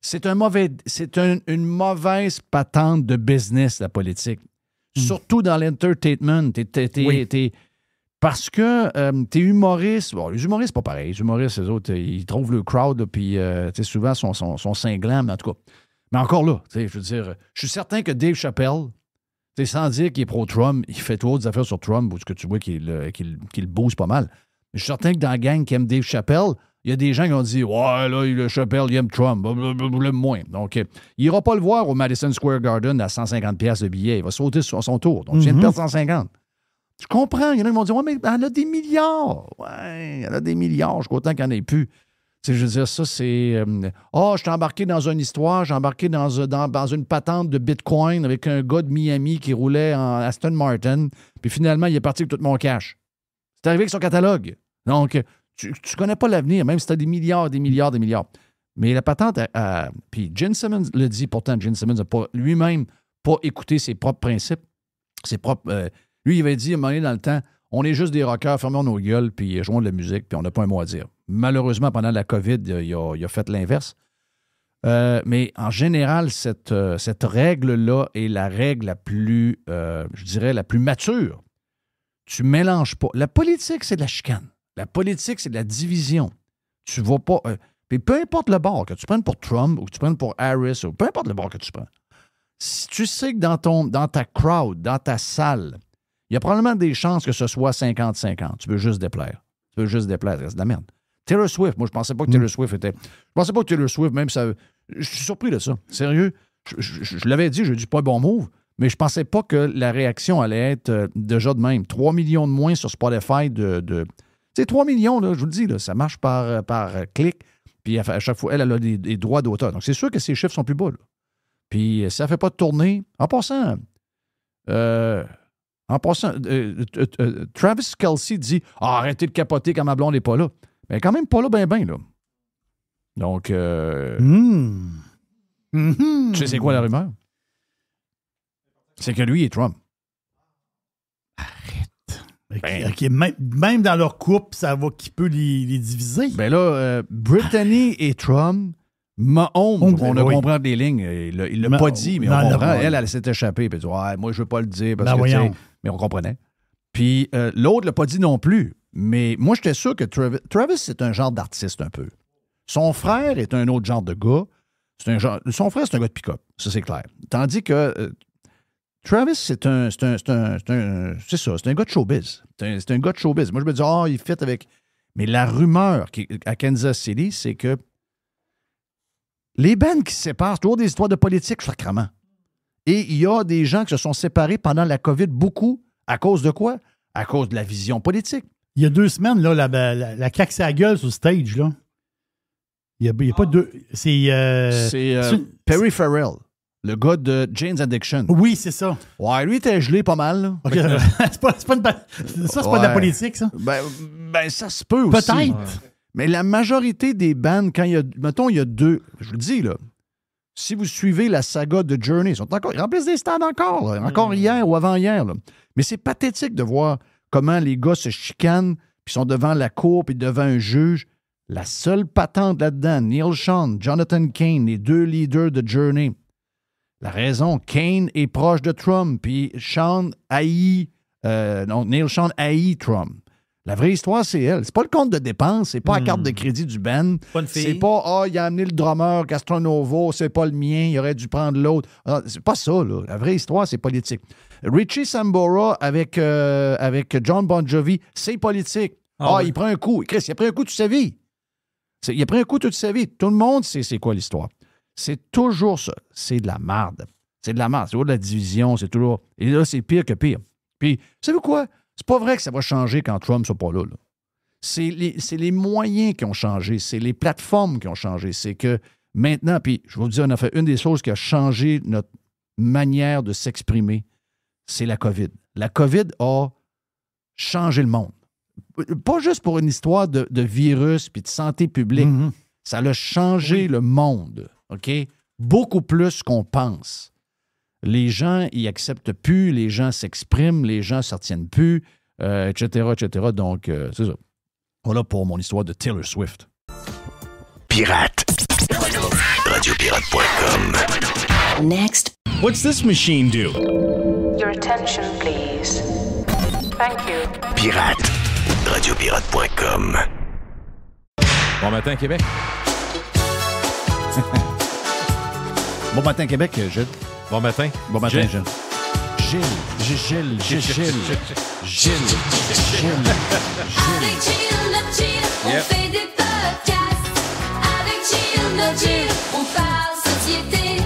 C'est une mauvaise patente de business, la politique. Surtout dans l'entertainment. Parce que t'es humoriste. Bon, les humoristes, c'est pas pareil. Les humoristes, les autres, ils trouvent le crowd, puis souvent, sont cinglants, mais en tout cas. Mais encore là, je veux dire, je suis certain que Dave Chappelle, sans dire qu'il est pro-Trump, il fait trop des affaires sur Trump, ou ce que tu vois qu'il le booste pas mal. Mais je suis certain que dans la gang qui aime Dave Chappelle, il y a des gens qui ont dit « Ouais, là, le Chappelle, il aime Trump. Le moins. » Donc, il n'ira pas le voir au Madison Square Garden à 150$ de billet. Il va sauter sur son tour. Donc, tu viens de perdre 150. Je comprends. Il y en a qui vont dire « Ouais, mais elle a des milliards. » Ouais, elle a des milliards. Je suis content qu'il n'y en ait plus. Je veux dire, ça, c'est... je suis embarqué dans une histoire. J'ai embarqué dans une patente de Bitcoin avec un gars de Miami qui roulait en Aston Martin. Puis finalement, il est parti avec tout mon cash. C'est arrivé avec son catalogue. Donc... Tu connais pas l'avenir, même si tu as des milliards. Mais la patente, puis Gene Simmons le dit, pourtant, Gene Simmons n'a pas lui-même pas écouté ses propres principes, ses propres Lui, il avait dit, à un moment donné, dans le temps, on est juste des rockers, fermons nos gueules, puis jouons de la musique, puis on n'a pas un mot à dire. Malheureusement, pendant la COVID, il a fait l'inverse. Mais en général, cette règle-là est la règle la plus, je dirais, la plus mature. Tu mélanges pas. La politique, c'est de la chicane. La politique, c'est de la division. Tu vas pas... puis peu importe le bord, que tu prennes pour Trump ou que tu prennes pour Harris, ou peu importe le bord que tu prends. Si tu sais que dans ta crowd, dans ta salle, il y a probablement des chances que ce soit 50-50. Tu veux juste déplaire. C'est de la merde. Taylor Swift, moi, je pensais pas que Taylor Swift était... Je pensais pas que Taylor Swift, même ça... Je suis surpris de ça. Sérieux. Je l'avais dit, je dis pas un bon move, mais je pensais pas que la réaction allait être déjà de même. 3 millions de moins sur Spotify de... Tu sais, 3 millions, là, je vous le dis, là, ça marche par clic. Puis à chaque fois, elle a des droits d'auteur. Donc, c'est sûr que ses chiffres sont plus bas, là. Puis ça ne fait pas de tournée. En passant, Travis Kelce dit « arrêtez de capoter quand ma blonde n'est pas là. » Mais quand même pas là, ben, là. Donc, tu sais c'est quoi la rumeur? C'est que lui est Trump. Arrête. OK, même dans leur couple, ça va qui peut les diviser. Ben là, Brittany et Trump... Mahomes, on a compris des lignes. Il l'a pas dit, mais on comprend. Elle s'est échappée. Puis elle dit, ouais, moi, je veux pas le dire. Parce que, mais on comprenait. Puis l'autre l'a pas dit non plus. Mais moi, j'étais sûr que Travis, c'est un genre d'artiste un peu. Son frère est un autre genre de gars. Son frère, c'est un gars de pick-up. Ça, c'est clair. Tandis que Travis, c'est un gars de showbiz. C'est un gars de showbiz. Moi, je me dis, il fit avec... Mais la rumeur à Kansas City, c'est que les bands qui se séparent, c'est toujours des histoires de politique, sacrément. Et il y a des gens qui se sont séparés pendant la COVID, beaucoup. À cause de quoi? À cause de la vision politique. Il y a 2 semaines, là, la claque sa gueule sur le stage, là. Il n'y a pas de... C'est Perry Farrell, le gars de Jane's Addiction. Oui, c'est ça. Ouais, lui était gelé pas mal, là. Okay. c'est pas de la politique, ça? Ben, ça se peut aussi. Peut-être. Mais la majorité des bands, quand il y a... Mettons, il y a 2... Je vous le dis, là. Si vous suivez la saga de Journey, ils remplissent des stades encore, là, encore hier ou avant-hier. Là. Mais c'est pathétique de voir comment les gars se chicanent, puis sont devant la cour, puis devant un juge. La seule patente là-dedans, Neil Sean, Jonathan Cain, les 2 leaders de Journey. La raison, Cain est proche de Trump, puis Sean haït... Neil Sean haït Trump. La vraie histoire, c'est elle. C'est pas le compte de dépenses, c'est pas la carte de crédit du band. C'est pas, il a amené le drummer Castronovo, c'est pas le mien, il aurait dû prendre l'autre. C'est pas ça, là. La vraie histoire, c'est politique. Richie Sambora avec John Bon Jovi, c'est politique. Il prend un coup. Chris, il a pris un coup toute sa vie. Il a pris un coup toute sa vie. Tout le monde sait c'est quoi l'histoire. C'est toujours ça. C'est de la merde. C'est de la merde. C'est toujours de la division. C'est toujours... Et là, c'est pire que pire. Puis, savez-vous quoi? C'est pas vrai que ça va changer quand Trump ne soit pas là. C'est les moyens qui ont changé. C'est les plateformes qui ont changé. C'est que maintenant, puis je vais vous dire, on a fait une des choses qui a changé notre manière de s'exprimer, c'est la COVID. La COVID a changé le monde. Pas juste pour une histoire de virus puis de santé publique. Mm-hmm. Ça a changé le monde. OK? Beaucoup plus qu'on pense. Les gens y acceptent plus, les gens s'expriment, les gens ne s'en retiennent plus, etc., etc. Donc, c'est ça. Voilà pour mon histoire de Taylor Swift. Pirate. Radiopirate.com. Next. What's this machine do? Your attention, please. Thank you. Pirate. Radiopirate.com. Bon matin, Québec. Bon matin, Québec, Gilles. Bon matin. Bon matin, Gilles. Gilles. On fait des podcasts. Avec Gilles, notre Gilles, on parle société.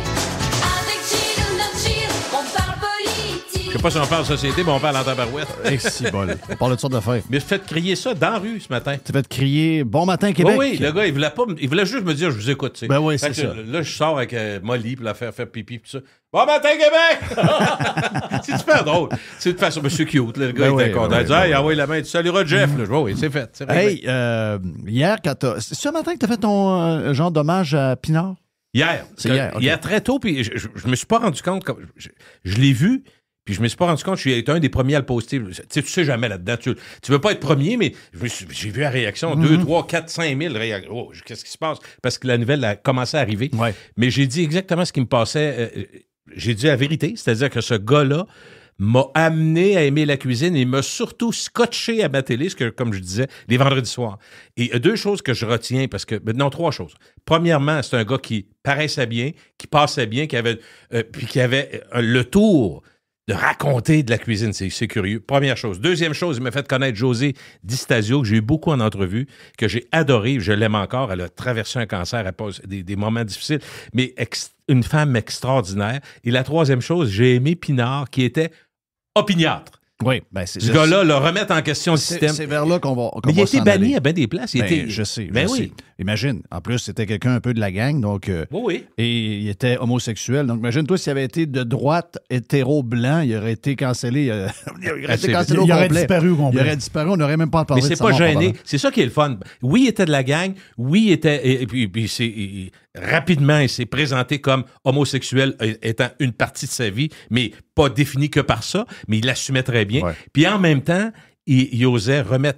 Avec Gilles, notre Gilles, on parle politique. Je sais pas si on parle société, mais on parle en tabarouette. C'est bon. On parle de sortes d'affaires. Mais faites crier ça dans la rue ce matin. Tu fait crier Bon matin, Québec. Oui, le gars, il voulait juste me dire, je vous écoute. Ben oui, c'est ça. Là, je sors avec Molly pour la faire pipi tout ça. Bon matin, Québec! C'est super drôle. C'est de façon, monsieur cute, là, le gars était content. Il dit, hey, envoie la main, tu salueras Jeff. Là. Oui, c'est fait. C'est hey, hier, c'est ce matin que tu as fait ton genre d'hommage à Pinard? Hier. C'est hier. Okay. Hier, très tôt, puis je me suis pas rendu compte. Je l'ai vu, Puis je me suis pas rendu compte, je suis été un des premiers à le poster. Tu sais jamais là-dedans. Tu veux pas être premier, mais j'ai vu la réaction. 2, 3, 4, 5 000 réactions. Oh, qu'est-ce qui se passe? Parce que la nouvelle a commencé à arriver. Ouais. Mais j'ai dit exactement ce qui me passait. J'ai dit la vérité, c'est-à-dire que ce gars-là m'a amené à aimer la cuisine et m'a surtout scotché à ma télé, ce que, comme je disais, les vendredis soirs. Et il y a 2 choses que je retiens, parce que, non, 3 choses. Premièrement, c'est un gars qui paraissait bien, qui passait bien, qui avait le tour de raconter de la cuisine. C'est curieux. Première chose. Deuxième chose, il m'a fait connaître José Distasio, que j'ai eu beaucoup en entrevue, que j'ai adoré, je l'aime encore. Elle a traversé un cancer, elle passe des moments difficiles, mais une femme extraordinaire. Et la troisième chose, j'ai aimé Pinard, qui était opiniâtre. Oui, ben c'est ce gars-là, le remettre en question le système. C'est vers là qu'on va. Mais il a été banni à bien des places. Je sais. Imagine. En plus, c'était quelqu'un un peu de la gang, donc. Oui. Et il était homosexuel. Donc, imagine-toi s'il avait été de droite, hétéro-blanc, il aurait été cancellé. Il aurait disparu au complet. Il aurait disparu, on n'aurait même pas parlé de ça. Mais c'est pas gêné. C'est ça qui est le fun. Oui, il était de la gang. Oui, il était. Et puis rapidement, il s'est présenté comme homosexuel étant une partie de sa vie, mais pas défini que par ça, mais il l'assumait très bien. Ouais. Puis en même temps, il osait vraiment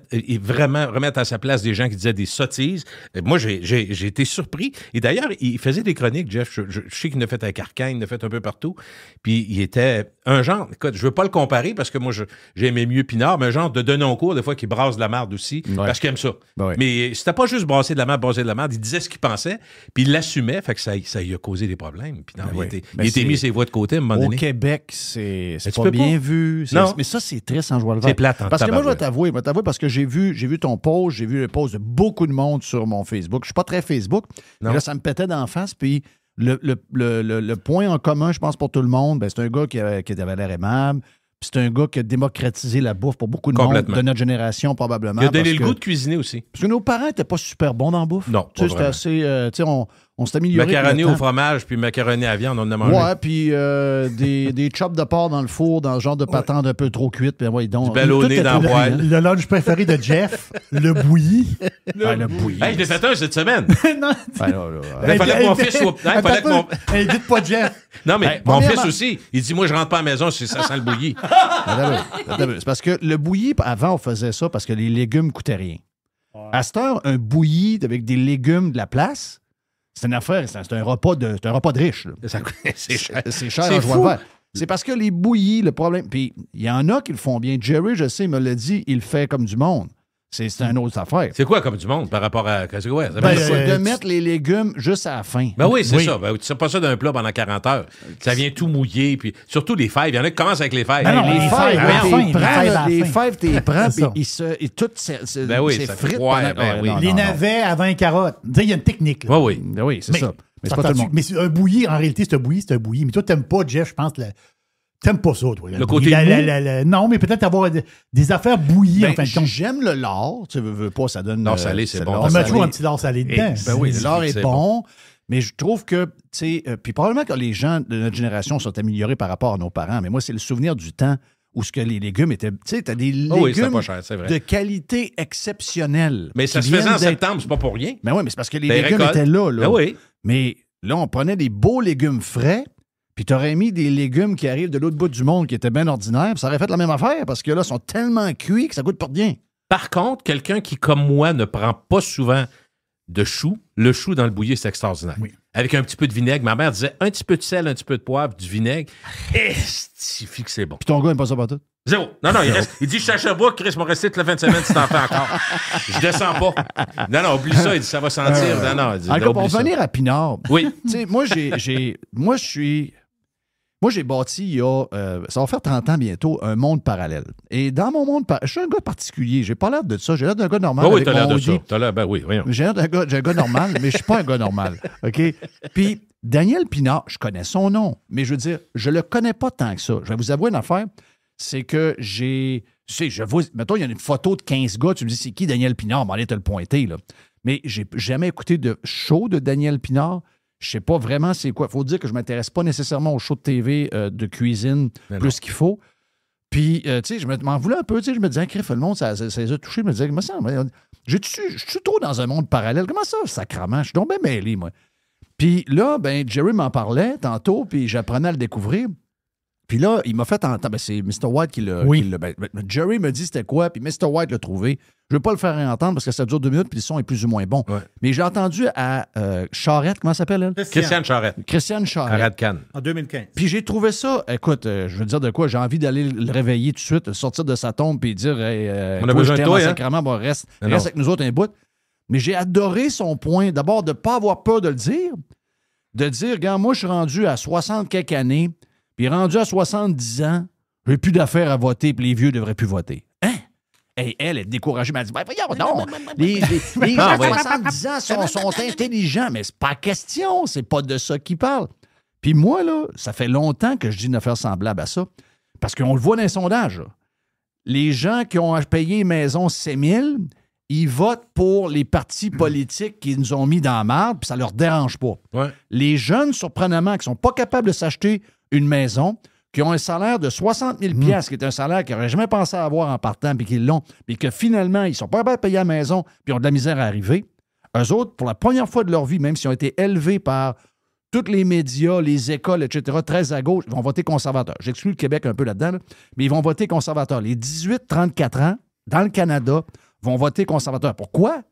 remettre à sa place des gens qui disaient des sottises. Moi, j'ai été surpris. Et d'ailleurs, il faisait des chroniques, Jeff. Je sais qu'il en a fait à Carcan, il en a fait un peu partout. Puis il était un genre, écoute, je veux pas le comparer parce que moi, j'aimais mieux Pinard, mais un genre de Denoncourt, des fois, qui brasse de la marde aussi, parce qu'il aime ça. Ouais. Mais c'était pas juste brasser de la marde, il disait ce qu'il pensait, puis il l'assumait, fait que ça lui a causé des problèmes. Pinard, il était mis ses voix de côté à un moment donné. Au Québec, c'est pas bien vu. Non. Mais ça, c'est triste en jouant le vert. C'est plate. Parce que moi, je vais t'avouer parce que j'ai vu ton post, j'ai vu le post de beaucoup de monde sur mon Facebook. Je suis pas très Facebook, mais là, ça me pétait d'en face, puis le point en commun, je pense, pour tout le monde, ben, c'est un gars qui avait l'air aimable. C'est un gars qui a démocratisé la bouffe pour beaucoup de monde de notre génération, probablement. Il a donné le goût de cuisiner aussi. Parce que nos parents n'étaient pas super bons dans la bouffe. Non, pas c'était assez... on s'est amélioré. Macaroni au fromage, puis macaroni à viande, on en a mangé. Ouais, puis des chops de porc dans le four, dans le genre de patente un peu trop cuite. Puis donc, du ballonné dans le poêle. Le lunch préféré de Jeff, le bouilli. Le bouilli. Hey, je l'ai fait un cette semaine. Non. Il fallait que mon fils soit... Dites pas Jeff. Non, mais mon fils aussi, il dit, moi, je rentre pas à la maison si ça sent le bouilli. C'est parce que le bouilli, avant, on faisait ça parce que les légumes coûtaient rien. À cette heure, un bouilli avec des légumes de la place, c'est une affaire, c'est un repas de riche. C'est cher. C'est cher en joie vert. C'est parce que les bouillis, le problème... Puis il y en a qui le font bien. Jerry, je sais, il me l'a dit, il le fait comme du monde. C'est une autre affaire. C'est quoi comme du monde par rapport à... C'est quoi? C'est de mettre les légumes juste à la fin. Ben oui, c'est ça. Ben, tu sais pas ça d'un plat pendant 40 heures. Ça vient tout mouiller. Puis surtout les fèves. Il y en a qui commencent avec les fèves. Les fèves, tu les prends, puis tout s'effrite. Les navets avant les carottes. Il y a une technique. Oui, c'est ça. Mais c'est pas tout le monde. Mais un bouilli, en réalité, c'est un bouilli. Mais toi, t'aimes pas, Jeff, je pense, t'aimes pas ça, toi. Le côté non, mais peut-être avoir des affaires bouillies, en fin de compte. J'aime le lard. Tu veux pas, ça donne... Non, salé, c'est bon. On met toujours un petit lard salé dedans. Ben oui, le lard est bon. Mais je trouve que, tu sais... puis probablement que les gens de notre génération sont améliorés par rapport à nos parents. Mais moi, c'est le souvenir du temps où ce que les légumes étaient... Tu sais, t'as des légumes pas cher, c'est vrai. de qualité exceptionnelle. Mais ça se faisait en septembre, c'est pas pour rien. Mais oui, mais c'est parce que les légumes étaient là. Ben oui. Mais là, on prenait des beaux légumes frais... Puis t'aurais mis des légumes qui arrivent de l'autre bout du monde qui étaient bien ordinaires, puis ça aurait fait la même affaire parce que là, ils sont tellement cuits que ça goûte pas de rien. Par contre, quelqu'un qui, comme moi, ne prend pas souvent de chou, le chou dans le bouilli, c'est extraordinaire. Oui. Avec un petit peu de vinaigre. Ma mère disait un petit peu de sel, un petit peu de poivre, du vinaigre. Estifie que c'est bon. Puis ton gars n'aime pas ça partout? Zéro. Non, il dit, je suis à Sherbrooke, Chris m'a resté toute la fin de semaine si t'en fais encore. Je descends pas. Non, oublie ça. Il dit, ça va sentir. Encore pour revenir à Pinard. Oui. Tu sais, Moi, j'ai bâti, il y a, ça va faire 30 ans bientôt, un monde parallèle. Et dans mon monde je suis un gars particulier. J'ai pas l'air de ça. J'ai l'air d'un gars normal. Oui, t'as l'air de ça. T'as l'air, oui, voyons. J'ai l'air d'un gars normal, mais je suis pas un gars normal. OK? Puis, Daniel Pinard, je connais son nom, mais je veux dire, je le connais pas tant que ça. Je vais vous avouer une affaire, c'est que mettons, il y a une photo de 15 gars, tu me dis, c'est qui Daniel Pinard? M'en allez te le pointer, là. Mais j'ai jamais écouté de show de Daniel Pinard. Je sais pas vraiment c'est quoi. Il faut dire que je ne m'intéresse pas nécessairement aux shows de TV de cuisine plus qu'il faut. Puis, tu sais, je m'en voulais un peu. Tu sais, je me disais, le monde, ça les a touchés. Je me disais, comment ça? Je suis trop dans un monde parallèle. Comment ça, sacrament? Je suis donc bien mêlé, moi. Puis là, ben, Jerry m'en parlait tantôt, puis j'apprenais à le découvrir. Puis là, il m'a fait entendre. Ben, c'est Mr. White qui l'a. Oui. Ben, Jerry me dit c'était quoi, puis Mr. White l'a trouvé. Je ne veux pas le faire entendre parce que ça dure 2 minutes, puis le son est plus ou moins bon. Ouais. Mais j'ai entendu à Charette, comment elle s'appelle, elle? Christiane Charette. Christiane À Charette. Radcan. En 2015. Puis j'ai trouvé ça, écoute, je veux dire de quoi, j'ai envie d'aller le réveiller tout de suite, sortir de sa tombe puis dire On a besoin de toi, hein? sacrément, bon, reste Non. avec nous autres un bout. Mais j'ai adoré son point, d'abord de ne pas avoir peur de le dire, de dire, regarde, moi je suis rendu à 60 quelques années, puis rendu à 70 ans, j'ai plus d'affaires à voter, puis les vieux devraient plus voter. Hein? Et elle est découragée, mais elle dit, ben voyons, non, les gens de 70 ans sont intelligents, mais c'est pas question, c'est pas de ça qu'ils parlent. Puis moi, là, ça fait longtemps que je dis une affaire semblable à ça, parce qu'on le voit dans les sondages. Là. Les gens qui ont payé maison 6 000, ils votent pour les partis politiques qui nous ont mis dans la marde, puis ça leur dérange pas. Ouais. Les jeunes, surprenamment, qui sont pas capables de s'acheter une maison, qui ont un salaire de 60 000 $, qui est un salaire qu'ils n'auraient jamais pensé avoir en partant, puis qu'ils l'ont, puis que finalement, ils sont pas capables de payer la maison, puis ont de la misère à arriver. Eux autres, pour la première fois de leur vie, même s'ils ont été élevés par tous les médias, les écoles, etc., très à gauche, ils vont voter conservateur. J'exclus le Québec un peu là-dedans, là, mais ils vont voter conservateur. Les 18-34 ans, dans le Canada, vont voter conservateur. Pourquoi?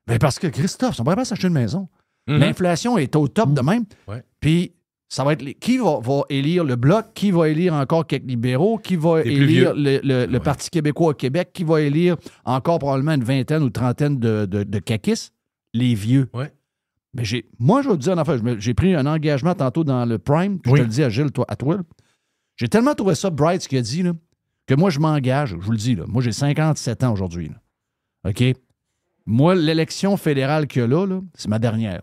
Ben parce que, Christophe, ils sont pas capables de s'acheter une maison. L'inflation est au top de même. Ouais. Puis, ça va être qui va élire le Bloc, qui va élire encore quelques libéraux, qui va Les plus élire vieux. le Parti québécois au Québec, qui va élire encore probablement une vingtaine ou trentaine de caquistes, les vieux. Ouais. Mais moi, je vais te dire une affaire. J'ai pris un engagement tantôt dans le Prime, puis je te le dis à Gilles, à toi. J'ai tellement trouvé ça bright, ce qu'il a dit, là, que moi, je m'engage. Je vous le dis, là, moi, j'ai 57 ans aujourd'hui. Là. OK? Moi, l'élection fédérale qu'il y a là, c'est ma dernière.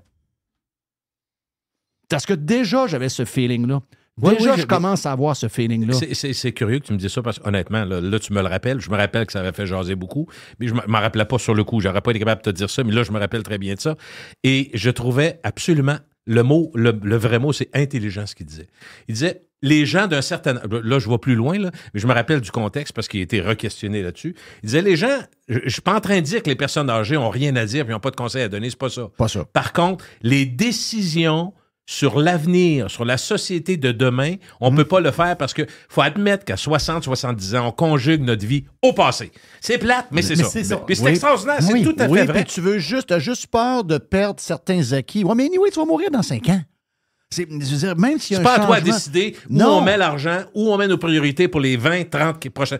Parce que déjà, j'avais ce feeling-là. Déjà, je commence à avoir ce feeling-là. C'est curieux que tu me dises ça parce que honnêtement, là, tu me le rappelles. Je me rappelle que ça avait fait jaser beaucoup, mais je ne m'en rappelais pas sur le coup. J'aurais pas été capable de te dire ça, mais là, je me rappelle très bien de ça. Et je trouvais absolument le vrai mot, c'est intelligent ce qu'il disait. Il disait les gens d'un certain... Là, je vais plus loin, là, mais je me rappelle du contexte parce qu'il a été re-questionné là-dessus. Il disait les gens... Je ne suis pas en train de dire que les personnes âgées n'ont rien à dire et n'ont pas de conseils à donner. C'est pas ça. Pas ça. Par contre, les décisions sur l'avenir, sur la société de demain, on ne peut pas le faire parce qu'il faut admettre qu'à 60, 70 ans, on conjugue notre vie au passé. C'est plate, mais c'est ça. Puis c'est extraordinaire, c'est tout à fait vrai. Puis tu veux t'as juste peur de perdre certains acquis. Oui, mais anyway, tu vas mourir dans 5 ans. Je veux dire, même s'il y a C'est un pas à toi de changement- décider où Non. on met l'argent, où on met nos priorités pour les 20, 30 prochaines.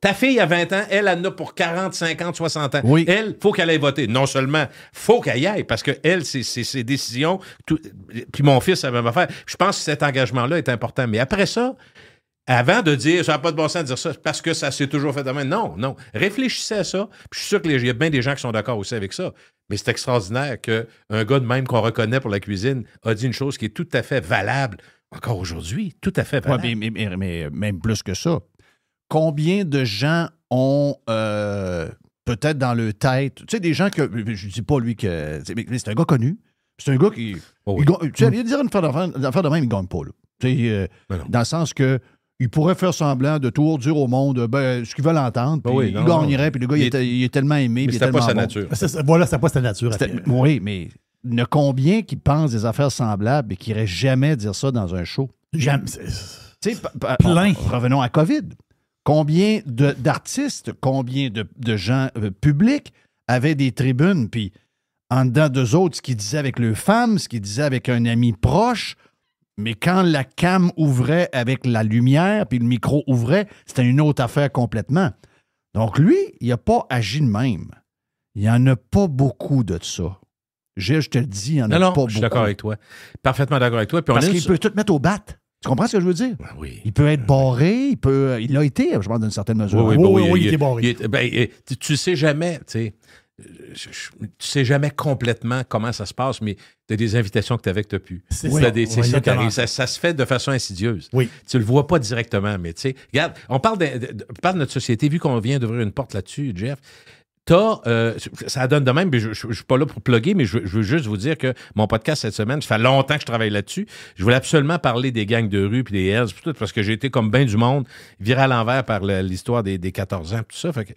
Ta fille a 20 ans, elle en a pour 40, 50, 60 ans. Oui. Elle, faut qu'elle aille voter. Non seulement, faut qu'elle y aille, parce que elle, c'est ses décisions. Puis mon fils, ça va me faire. Je pense que cet engagement-là est important. Mais après ça, avant de dire, ça n'a pas de bon sens de dire ça, parce que ça s'est toujours fait de même. Non. Réfléchissez à ça. Puis je suis sûr qu'il y a bien des gens qui sont d'accord aussi avec ça. Mais c'est extraordinaire qu'un gars de même qu'on reconnaît pour la cuisine a dit une chose qui est tout à fait valable. Encore aujourd'hui, tout à fait valable. Ouais, mais même plus que ça. Combien de gens ont peut-être dans leur tête, tu sais, des gens que, je dis pas lui que, mais c'est un gars connu, c'est un gars qui, Oh oui. tu sais, il dire une affaire de même, il gagne pas, là. Tu sais, Ben non. dans le sens que il pourrait faire semblant de tout dire au monde ce qu'ils veulent entendre, puis oui, il non, gagnerait, puis le gars, il est tellement aimé, Mais puis il est c'était pas tellement sa bon. nature. Voilà, c'est pas sa nature. Oui, mais il y en a combien qui pensent des affaires semblables et qui n'iraient jamais dire ça dans un show? J'aime. Tu sais, Plein. revenons à COVID. Combien d'artistes, combien de gens publics avaient des tribunes, puis en dedans d'eux autres, ce qu'ils disaient avec leurs femmes, ce qu'ils disaient avec un ami proche, mais quand la cam ouvrait avec la lumière, puis le micro ouvrait, c'était une autre affaire complètement. Donc lui, il n'a pas agi de même. Il n'y en a pas beaucoup de ça. Gilles, je te le dis, il n'y en a pas beaucoup. Je suis d'accord avec toi. Parfaitement d'accord avec toi. Puis Parce qu'il peut tout mettre au bat. Tu comprends ce que je veux dire? Oui. Il peut être barré, il l'a été, je pense, d'une certaine mesure. Oui, il était barré. Tu sais jamais, tu sais. Tu sais jamais complètement comment ça se passe, mais tu as des invitations que tu avais que tu n'as plus. C'est C'est ça. ça qui Exactement. arrive. Ça se fait de façon insidieuse. Oui. Tu le vois pas directement, mais tu sais, regarde, on parle de notre société, vu qu'on vient d'ouvrir une porte là-dessus, Jeff. Ça donne de même, mais je ne suis pas là pour plugger, mais je veux juste vous dire que mon podcast cette semaine, ça fait longtemps que je travaille là-dessus. Je voulais absolument parler des gangs de rue puis des Hells, puis tout, parce que j'ai été comme bien du monde, viré à l'envers par l'histoire des 14 ans, tout ça. Fait que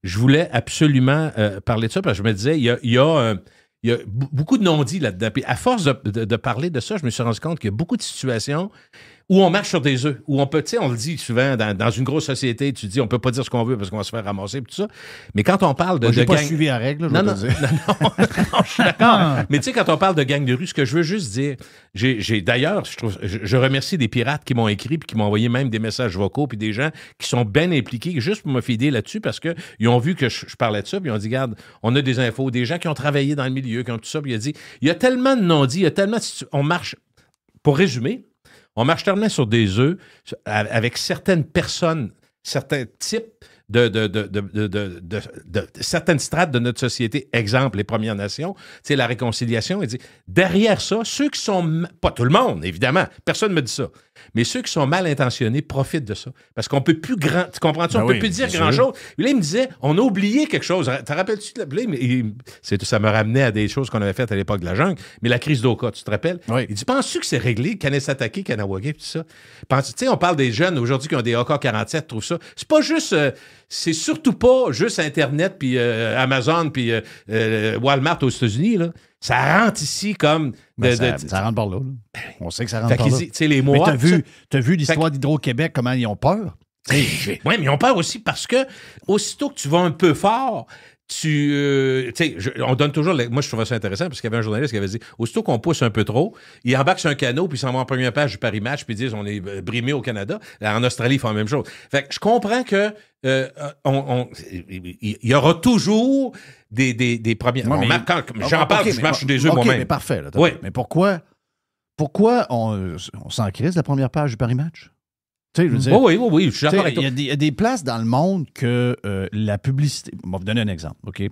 je voulais absolument parler de ça, parce que je me disais, il y a beaucoup de non-dits là-dedans. Puis à force de parler de ça, je me suis rendu compte qu'il y a beaucoup de situations où on marche sur des œufs, où on peut, tu sais, on le dit souvent, dans une grosse société, tu dis, on peut pas dire ce qu'on veut parce qu'on va se faire ramasser et tout ça. Mais quand on parle de, Moi, j'ai de pas gang... suivi la règle, je Non, vais non, te dire. non, je suis d'accord. Mais tu sais, quand on parle de gang de rue, ce que je veux juste dire, d'ailleurs, je remercie des pirates qui m'ont écrit puis qui m'ont envoyé même des messages vocaux puis des gens qui sont bien impliqués juste pour me fider là-dessus parce qu'ils ont vu que je parlais de ça puis ils ont dit, regarde, on a des infos, des gens qui ont travaillé dans le milieu, qui ont tout ça, puis il a dit, il y a tellement de non-dits, il y a tellement... On marche, pour résumer, on marche tellement sur des œufs avec certaines personnes, certains types de certaines strates de notre société, exemple, les Premières Nations, tu sais, la réconciliation, il dit, derrière ça, ceux qui sont, pas tout le monde, évidemment, personne ne me dit ça, mais ceux qui sont mal intentionnés profitent de ça. Parce qu'on peut plus tu comprends-tu? On peut plus dire grand-chose. Là, il me disait, on a oublié quelque chose. Te rappelles-tu? Ça me ramenait à des choses qu'on avait faites à l'époque de la jungle, mais la crise d'Oka, tu te rappelles? Oui. Il dit, penses-tu que c'est réglé, Kanesatake, Kanawagé, tout ça? Tu sais, on parle des jeunes aujourd'hui qui ont des AK-47, trouve ça. C'est pas juste... c'est surtout pas juste Internet, puis Amazon, puis Walmart aux États-Unis, là. Ça rentre ici comme... ça rentre par là. On sait que ça rentre par là. Tu sais, les Mais Mohawks... t'as vu l'histoire d'Hydro-Québec, comment ils ont peur? Oui, mais ils ont peur aussi parce que aussitôt que tu vas un peu fort, on donne toujours... Moi, je trouvais ça intéressant parce qu'il y avait un journaliste qui avait dit, aussitôt qu'on pousse un peu trop, il embarque sur un canot puis il s'en va en première page du Paris Match puis ils disent, on est brimé au Canada. En Australie, ils font la même chose. Fait que je comprends que il y aura toujours des premières... Ouais, j'en parle, je marche sur des œufs moi-même. Mais parfait. Là, oui. Mais pourquoi on s'en crise la première page du Paris Match? Tu sais, je veux dire, oui, je suis d'accord avec toi. Il y a des places dans le monde que la publicité... On va vous donner un exemple, OK?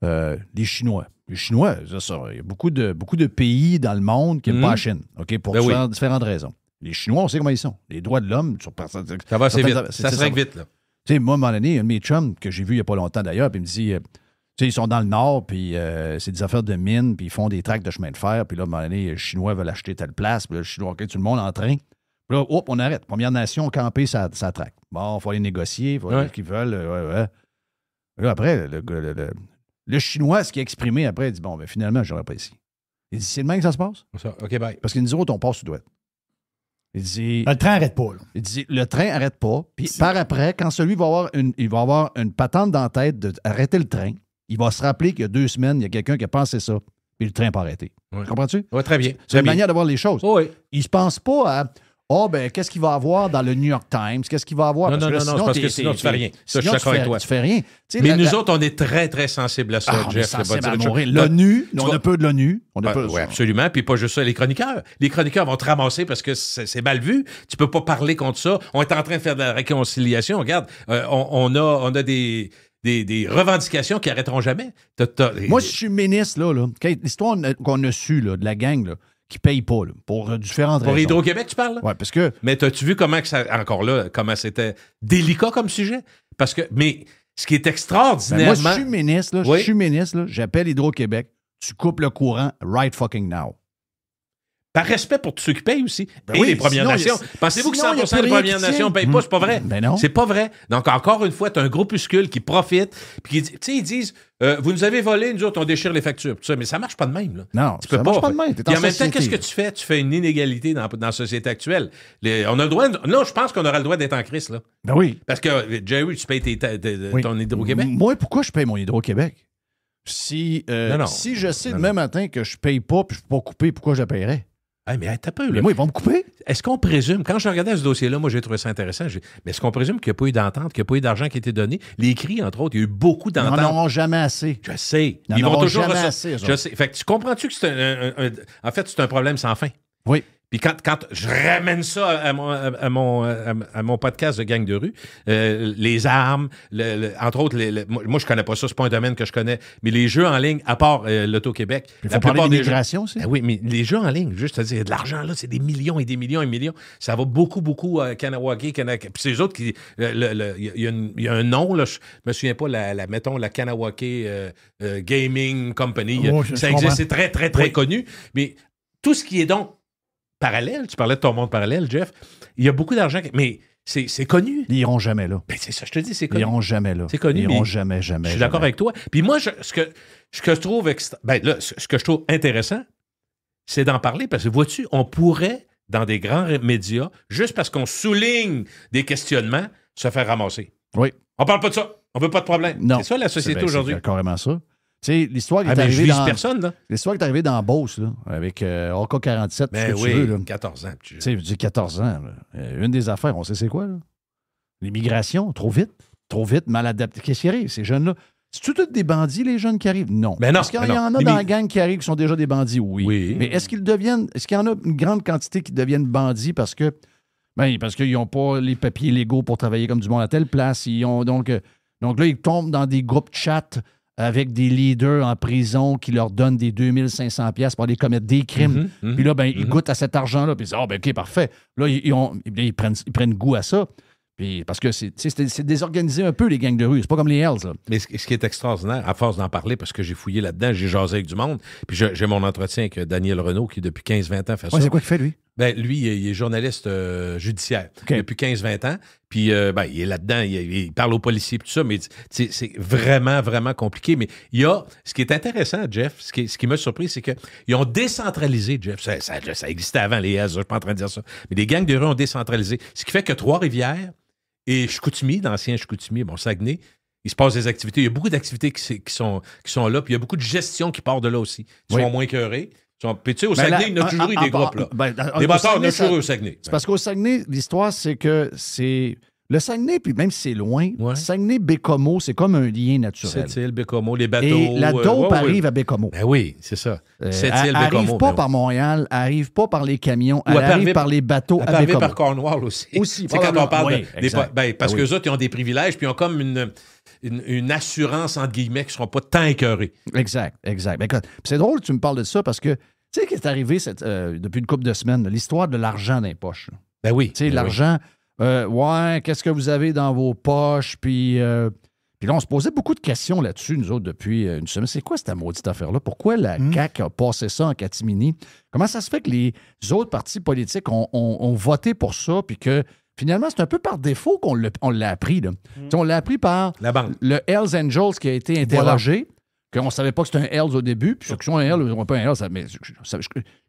Les Chinois. Les Chinois, ça, il y a beaucoup de pays dans le monde qui n'aiment pas la Chine, OK? Pour différentes raisons. Les Chinois, on sait comment ils sont. Les droits de l'homme... Ça va assez vite. Ça se règle vite, là. Tu sais, moi, à un moment donné, un de mes chums, que j'ai vu il n'y a pas longtemps d'ailleurs, puis il me dit... tu sais, ils sont dans le Nord, puis c'est des affaires de mine, puis ils font des tracts de chemin de fer, puis là, à un moment donné, les Chinois veulent acheter telle place, puis là, les Chinois, OK, tout le monde en train. Puis là, hop, on arrête. Première Nation, camper, ça traque. Bon, il faut aller négocier, il faut aller ce qu'ils veulent. Là, après, le Chinois, ce qui a exprimé après, il dit, bon, ben finalement, je n'aurais pas ici. Il dit, c'est le même que ça se passe? OK, bye. Parce que nous autres, on passe sous douette. Il dit... Le train n'arrête pas, là. Il dit, le train n'arrête pas. Puis par après, quand celui va avoir une patente dans la tête d'arrêter le train, il va se rappeler qu'il y a 2 semaines, il y a quelqu'un qui a pensé ça, puis le train n'a pas arrêté. Ouais. Comprends-tu? Oui, très bien. C'est une manière de voir les choses. Oui. Il ne se pense pas à... qu'est-ce qu'il va avoir dans le New York Times? Qu'est-ce qu'il va avoir? Non, c'est parce que sinon, tu fais rien. Ça, je suis d'accord avec toi. Tu fais rien. Mais nous autres, on est très, très sensibles à ça, on est Jeff. sensibles à mourir. L'ONU, on a peu de l'ONU. Oui, absolument. Puis pas juste ça, les chroniqueurs. Les chroniqueurs vont te ramasser parce que c'est mal vu. Tu peux pas parler contre ça. On est en train de faire de la réconciliation. Regarde, on a des revendications qui n'arrêteront jamais. Moi, je suis ministre, là. L'histoire qu'on a su là, de la gang, là, qui ne paye pas, là, pour différentes raisons. Pour Hydro-Québec, tu parles? Oui, parce que... Mais as-tu vu comment c'était délicat comme sujet? Parce que... Mais ce qui est extraordinairement... moi, je suis ministre, là. Je suis ministre, là. J'appelle Hydro-Québec. Tu coupes le courant right fucking now. Par respect pour tous ceux qui payent aussi. Ben et oui, les Premières sinon, Nations. Pensez-vous que 100% des Premières Nations ne payent pas? C'est pas vrai. Ben non. C'est pas vrai. Donc, encore une fois, tu as un groupuscule qui profite. Puis, tu sais, ils disent, vous nous avez volé, nous autres, on déchire les factures. Tout ça, mais ça marche pas de même. Là. Non, tu peux ça marche pas de même. Puis en même temps, qu'est-ce que tu fais? Tu fais une inégalité dans la société actuelle. On a le droit... Non, je pense qu'on aura le droit d'être en crise, là. Ben oui. Parce que, Jerry, tu payes ton Hydro-Québec? Moi, pourquoi je paye mon Hydro-Québec? Si je sais demain matin que je paye pas puis je peux pas couper, pourquoi je la paierais? Ah, mais t'as pas eu, mais moi, ils vont me couper. Est-ce qu'on présume, quand je regardais ce dossier-là, moi, j'ai trouvé ça intéressant, mais est-ce qu'on présume qu'il n'y a pas eu d'entente, qu'il n'y a pas eu d'argent qui a été donné? Les cris, entre autres, il y a eu beaucoup d'ententes. Ils n'en auront jamais assez. Je sais. Ils vont toujours jamais assez. Je sais. Fait que tu comprends-tu que en fait, c'est un problème sans fin? Oui. Puis quand je ramène ça à mon podcast de gang de rue, les armes, entre autres, moi je connais pas ça, c'est pas un domaine que je connais, mais les jeux en ligne, à part l'Auto-Québec, il faut parler d'immigration aussi. Oui, mais les jeux en ligne, juste à dire, de l'argent là, c'est des millions et des millions et millions. Ça va beaucoup à Kanawagé, puis c'est eux autres qui... Il y a un nom, là, je me souviens pas, mettons, la Kanawagé Gaming Company. Ça existe, c'est très, très, très connu. Mais tout ce qui est donc parallèle, tu parlais de ton monde parallèle, Jeff, il y a beaucoup d'argent, mais c'est connu. Ils iront jamais là. Ben, c'est ça, je te dis, c'est connu. Ils iront jamais là. C'est connu. Ils iront jamais. Je suis d'accord avec toi. Puis moi, ce que je trouve ce que je trouve intéressant, c'est d'en parler, parce que vois-tu, on pourrait dans des grands médias, juste parce qu'on souligne des questionnements, se faire ramasser. Oui. On parle pas de ça. On veut pas de problème. Non. C'est ça la société C'est aujourd'hui. carrément ça. Tu sais, l'histoire qui est Ah, mais je arrivée vise dans... personne, là. L'histoire qui est arrivée dans Beauce, là, avec AK-47, Ben tout ce que oui, tu veux. Là. 14 ans. Tu sais, je dis 14 ans. Là. Une des affaires, on sait c'est quoi, là? L'immigration, trop vite, mal adapté. Qu'est-ce qui arrive, ces jeunes-là? C'est-tu tous des bandits, les jeunes qui arrivent? Non. Ben non, Est-ce qu'il ben y en non. a dans la gang qui arrivent qui sont déjà des bandits? Oui. Oui. Mais est-ce qu'il y en a une grande quantité qui deviennent bandits parce qu'ils n'ont pas les papiers légaux pour travailler comme du monde à telle place? Donc là, ils tombent dans des groupes chat avec des leaders en prison qui leur donnent des 2500 pièces pour aller commettre des crimes. Puis là, ils goûtent à cet argent-là. Puis ils disent, OK, parfait. Là, ils prennent goût à ça. Puis, parce que c'est désorganisé un peu, les gangs de rue. C'est pas comme les Hells. Là. Mais ce qui est extraordinaire, à force d'en parler, parce que j'ai fouillé là-dedans, j'ai jasé avec du monde, puis j'ai mon entretien avec Daniel Renaud, qui depuis 15-20 ans fait ça. C'est quoi qu'il fait, lui? Ben, lui, il est journaliste judiciaire depuis 15-20 ans. Puis, il est là-dedans, il parle aux policiers et tout ça, mais c'est vraiment, vraiment compliqué. Mais il y a, ce qui est intéressant, Jeff, ce qui m'a surpris, c'est qu'ils ont décentralisé, Jeff. Ça existait avant, les Hells, je suis pas en train de dire ça. Mais les gangs de rue ont décentralisé. Ce qui fait que Trois-Rivières et Chicoutimi, d'ancien Chicoutimi, Saguenay, il se passe des activités. Il y a beaucoup d'activités qui sont là, puis il y a beaucoup de gestion qui part de là aussi. Ils sont moins écœurés. Puis tu sais, au Saguenay, il y en a toujours eu des groupes, là. Des bâtards, il y en a toujours eu au Saguenay. C'est parce qu'au Saguenay, l'histoire, c'est que c'est... Le Saguenay, puis même si c'est loin, Saguenay-Bécomo, c'est comme un lien naturel. Sept-Îles, Bécomo, les bateaux... Et la dope arrive à Bécomo. Ben oui, c'est ça. Sept-Îles, Elle Bécomo. n'arrive pas par Montréal, elle n'arrive pas par les camions, elle arrive par les bateaux à Bécomo. par Cornwall aussi. C'est quand on parle parce qu'eux autres, ils ont des privilèges, puis ils ont comme une assurance, entre guillemets, qui ne seront pas tant écœurés. Exact. Ben, c'est drôle que tu me parles de ça, parce que, tu sais, qu'est-ce qui est arrivé depuis une couple de semaines, l'histoire de l'argent dans les poches. Là. Ben oui. Tu sais, l'argent... qu'est-ce que vous avez dans vos poches? Puis là, on se posait beaucoup de questions là-dessus, nous autres, depuis une semaine. C'est quoi cette maudite affaire-là? Pourquoi la CAQ a passé ça en catimini? Comment ça se fait que les autres partis politiques ont voté pour ça, puis que finalement, c'est un peu par défaut qu'on l'a appris. Là. On l'a appris par la bande. Le Hells Angels qui a été interrogé, qu'on ne savait pas que c'était un Hells au début, puis ceux qui sont un Hells ou pas un Hells, mais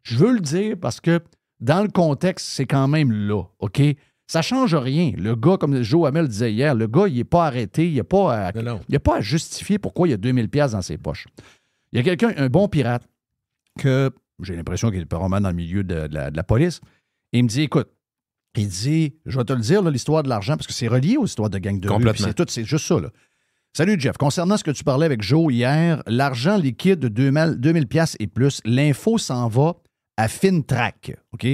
je veux le dire parce que dans le contexte, c'est quand même là, OK? Ça ne change rien. Le gars, comme Joe Hamel disait hier, le gars, il n'est pas arrêté, il n'y a pas à justifier pourquoi il y a 2000 pièces dans ses poches. Il y a quelqu'un, un bon pirate, que j'ai l'impression qu'il est probablement dans le milieu de la police, et il me dit, écoute, il dit, je vais te le dire, là, l'histoire de l'argent, parce que c'est relié aux histoires de gang de rue, puis c'est juste ça. Là. Salut, Jeff. Concernant ce que tu parlais avec Joe hier, l'argent liquide de 2000 pièces et plus, l'info s'en va à FinTrack, OK?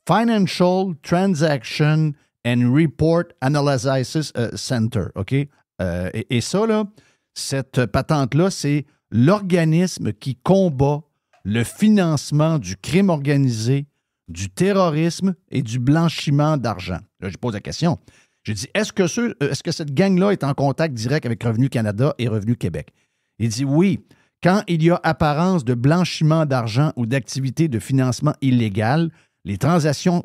Financial Transaction and Report Analysis Center, OK? Et ça, là, cette patente-là, c'est l'organisme qui combat le financement du crime organisé, du terrorisme et du blanchiment d'argent. Là, je pose la question. J'ai dit, est-ce que cette gang-là est en contact direct avec Revenu Canada et Revenu Québec? Il dit oui. Quand il y a apparence de blanchiment d'argent ou d'activité de financement illégal, les transactions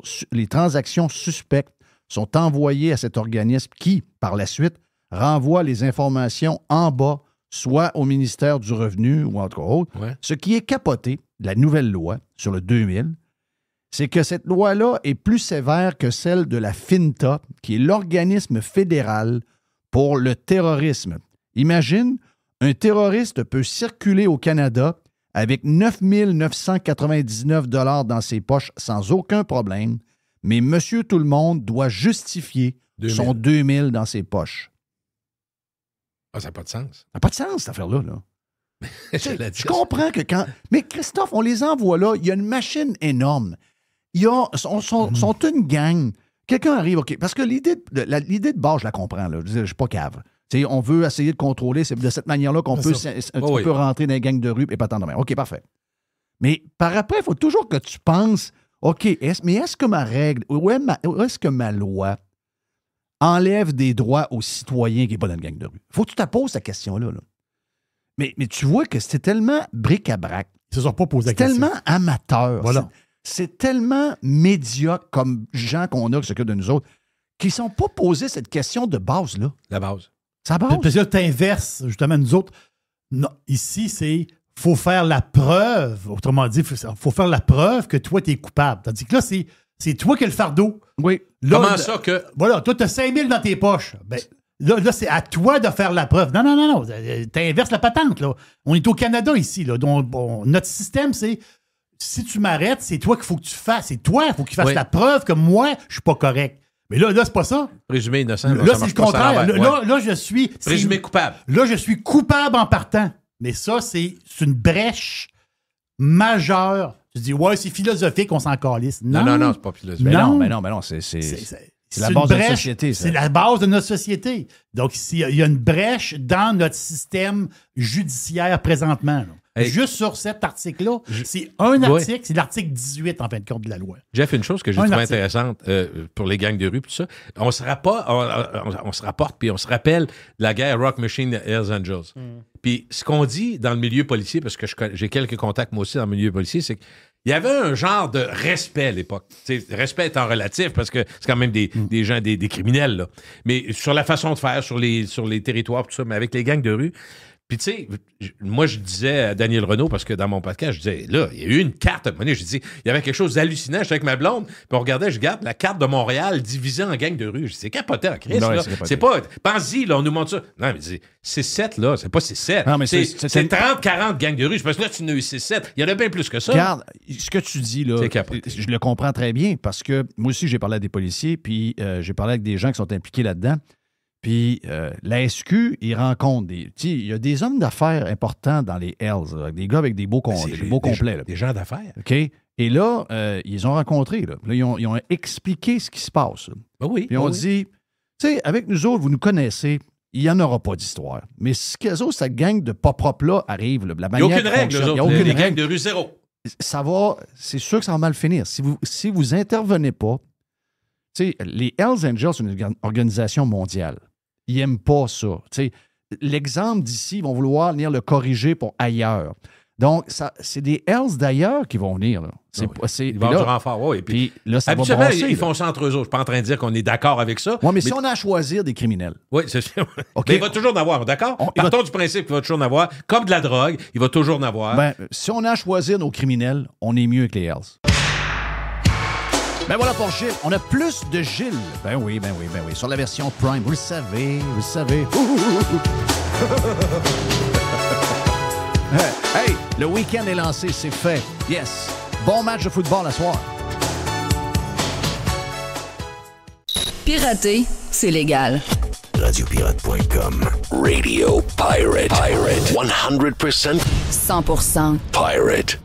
suspectes sont envoyées à cet organisme qui, par la suite, renvoie les informations en bas, soit au ministère du Revenu ou entre autres. Ouais. Ce qui est capoté, la nouvelle loi sur le 2000, c'est que cette loi-là est plus sévère que celle de la FINTA, qui est l'organisme fédéral pour le terrorisme. Imagine, un terroriste peut circuler au Canada avec 9 999 $ dans ses poches sans aucun problème, mais monsieur tout le monde doit justifier 2000. Son 2000 dans ses poches. Ah, ça n'a pas de sens. Ça n'a pas de sens, cette affaire-là. Là. Je comprends que quand... Mais Christophe, on les envoie là, il y a une machine énorme. Ils sont une gang. Quelqu'un arrive, OK, parce que l'idée de base, je la comprends, là. Je ne suis pas cave. T'sais, on veut essayer de contrôler, c'est de cette manière-là qu'on peut rentrer dans les gangs de rue et pas tant de même. OK, parfait. Mais par après, il faut toujours que tu penses, OK, est-ce que ma règle, où est-ce que ma loi enlève des droits aux citoyens qui n'est pas dans le gang de rue? Il faut que tu te poses cette question-là. Là. Mais tu vois que c'est tellement bric-à-brac. Ils ne se sont pas posé la question. C'est tellement amateur. Voilà. C'est tellement médiocre comme gens qu'on a qui s'occupent de nous autres qui ne sont pas posés cette question de base. Là. La base. Ça base. Parce que là, tu inverses, justement, nous autres. Non, ici, c'est faut faire la preuve. Autrement dit, il faut faire la preuve que toi, tu es coupable. Tandis que là, c'est C'est toi qui as le fardeau. Oui. Là, Comment ça que... Voilà, toi, tu as 5 000 dans tes poches. Ben, là, c'est à toi de faire la preuve. Non. T'inverses la patente, là. On est au Canada ici, là. Donc, notre système, c'est si tu m'arrêtes, c'est toi qu'il faut que tu fasses. C'est toi qu'il faut que tu fasses la preuve que moi, je suis pas correct. Mais là, c'est pas ça. Présumé innocent. Là, c'est le contraire. Là, je suis... Présumé coupable. Là, je suis coupable en partant. Mais ça, c'est une brèche majeure. Tu dis, ouais, c'est philosophique, on s'en calisse. Non, c'est pas philosophique. Mais non, c'est la base de notre société. C'est la base de notre société. Donc, il y a une brèche dans notre système judiciaire présentement. Juste sur cet article-là, c'est un article, c'est l'article 18, en fin de compte, de la loi. Jeff, une chose que j'ai trouvée intéressante pour les gangs de rue, tout ça, on se rapporte, puis on se rappelle de la guerre Rock Machine Hells Angels. Puis ce qu'on dit dans le milieu policier, parce que j'ai quelques contacts moi aussi dans le milieu policier, c'est qu'il y avait un genre de respect à l'époque. T'sais, respect étant relatif, parce que c'est quand même des gens, des criminels, là. Mais sur la façon de faire, sur les territoires, tout ça, mais avec les gangs de rue. Puis, tu sais, moi, je disais à Daniel Renaud, parce que dans mon podcast, je disais, là, il y a eu une carte. À un moment donné, je dis, il y avait quelque chose d'hallucinant. J'étais avec ma blonde, puis on regardait, je regarde la carte de Montréal divisée en gangs de rue. Je dis, c'est capoté en Christ, là. C'est pas, pense-y, là, on nous montre ça. Non, mais c'est 7, là. C'est pas c'est 7. Non, mais c'est 30, 40 gangs de rue. Parce que là, tu n'as eu 7. Il y en a bien plus que ça. Regarde, ce que tu dis, là, je le comprends très bien, parce que moi aussi, j'ai parlé à des policiers, puis j'ai parlé avec des gens qui sont impliqués là-dedans. Puis la SQ, ils rencontrent il y a des hommes d'affaires importants dans les Hells, là, des gars avec des beaux complets. Là. Des gens d'affaires. OK? Et là, ils ont rencontré. Là, ils ont expliqué ce qui se passe. Ben oui. Puis ils ont dit, tu sais, avec nous autres, vous nous connaissez, il n'y en aura pas d'histoire. Mais si cette gang de pas propres-là arrive, là, la manière il n'y a aucune règle, il y a aucune les gangs de rue, zéro. C'est sûr que ça va mal finir. Si vous intervenez pas, tu sais, les Hells Angels, c'est une organisation mondiale. Ils n'aiment pas ça. T'sais, l'exemple d'ici, ils vont vouloir venir le corriger pour ailleurs. Donc, c'est des Hells d'ailleurs qui vont venir. Là. Ils vont du renfort. Oui. Puis là, ça va habituellement, brasser, ils font ça entre eux autres. Je ne suis pas en train de dire qu'on est d'accord avec ça. Oui, mais si on a à choisir des criminels. Oui, c'est sûr. Okay. Mais il va toujours en avoir, d'accord? Partons du principe qu'il va toujours en avoir. Comme de la drogue, il va toujours en avoir. Ben, si on a à choisir nos criminels, on est mieux que les Hells. Ben voilà pour Gilles. On a plus de Gilles. Ben oui. Sur la version Prime. Vous le savez. Hey, le week-end est lancé, c'est fait. Yes. Bon match de football à soir. Pirater, c'est légal. Radiopirate.com. Radio Pirate. 100% 100% pirate.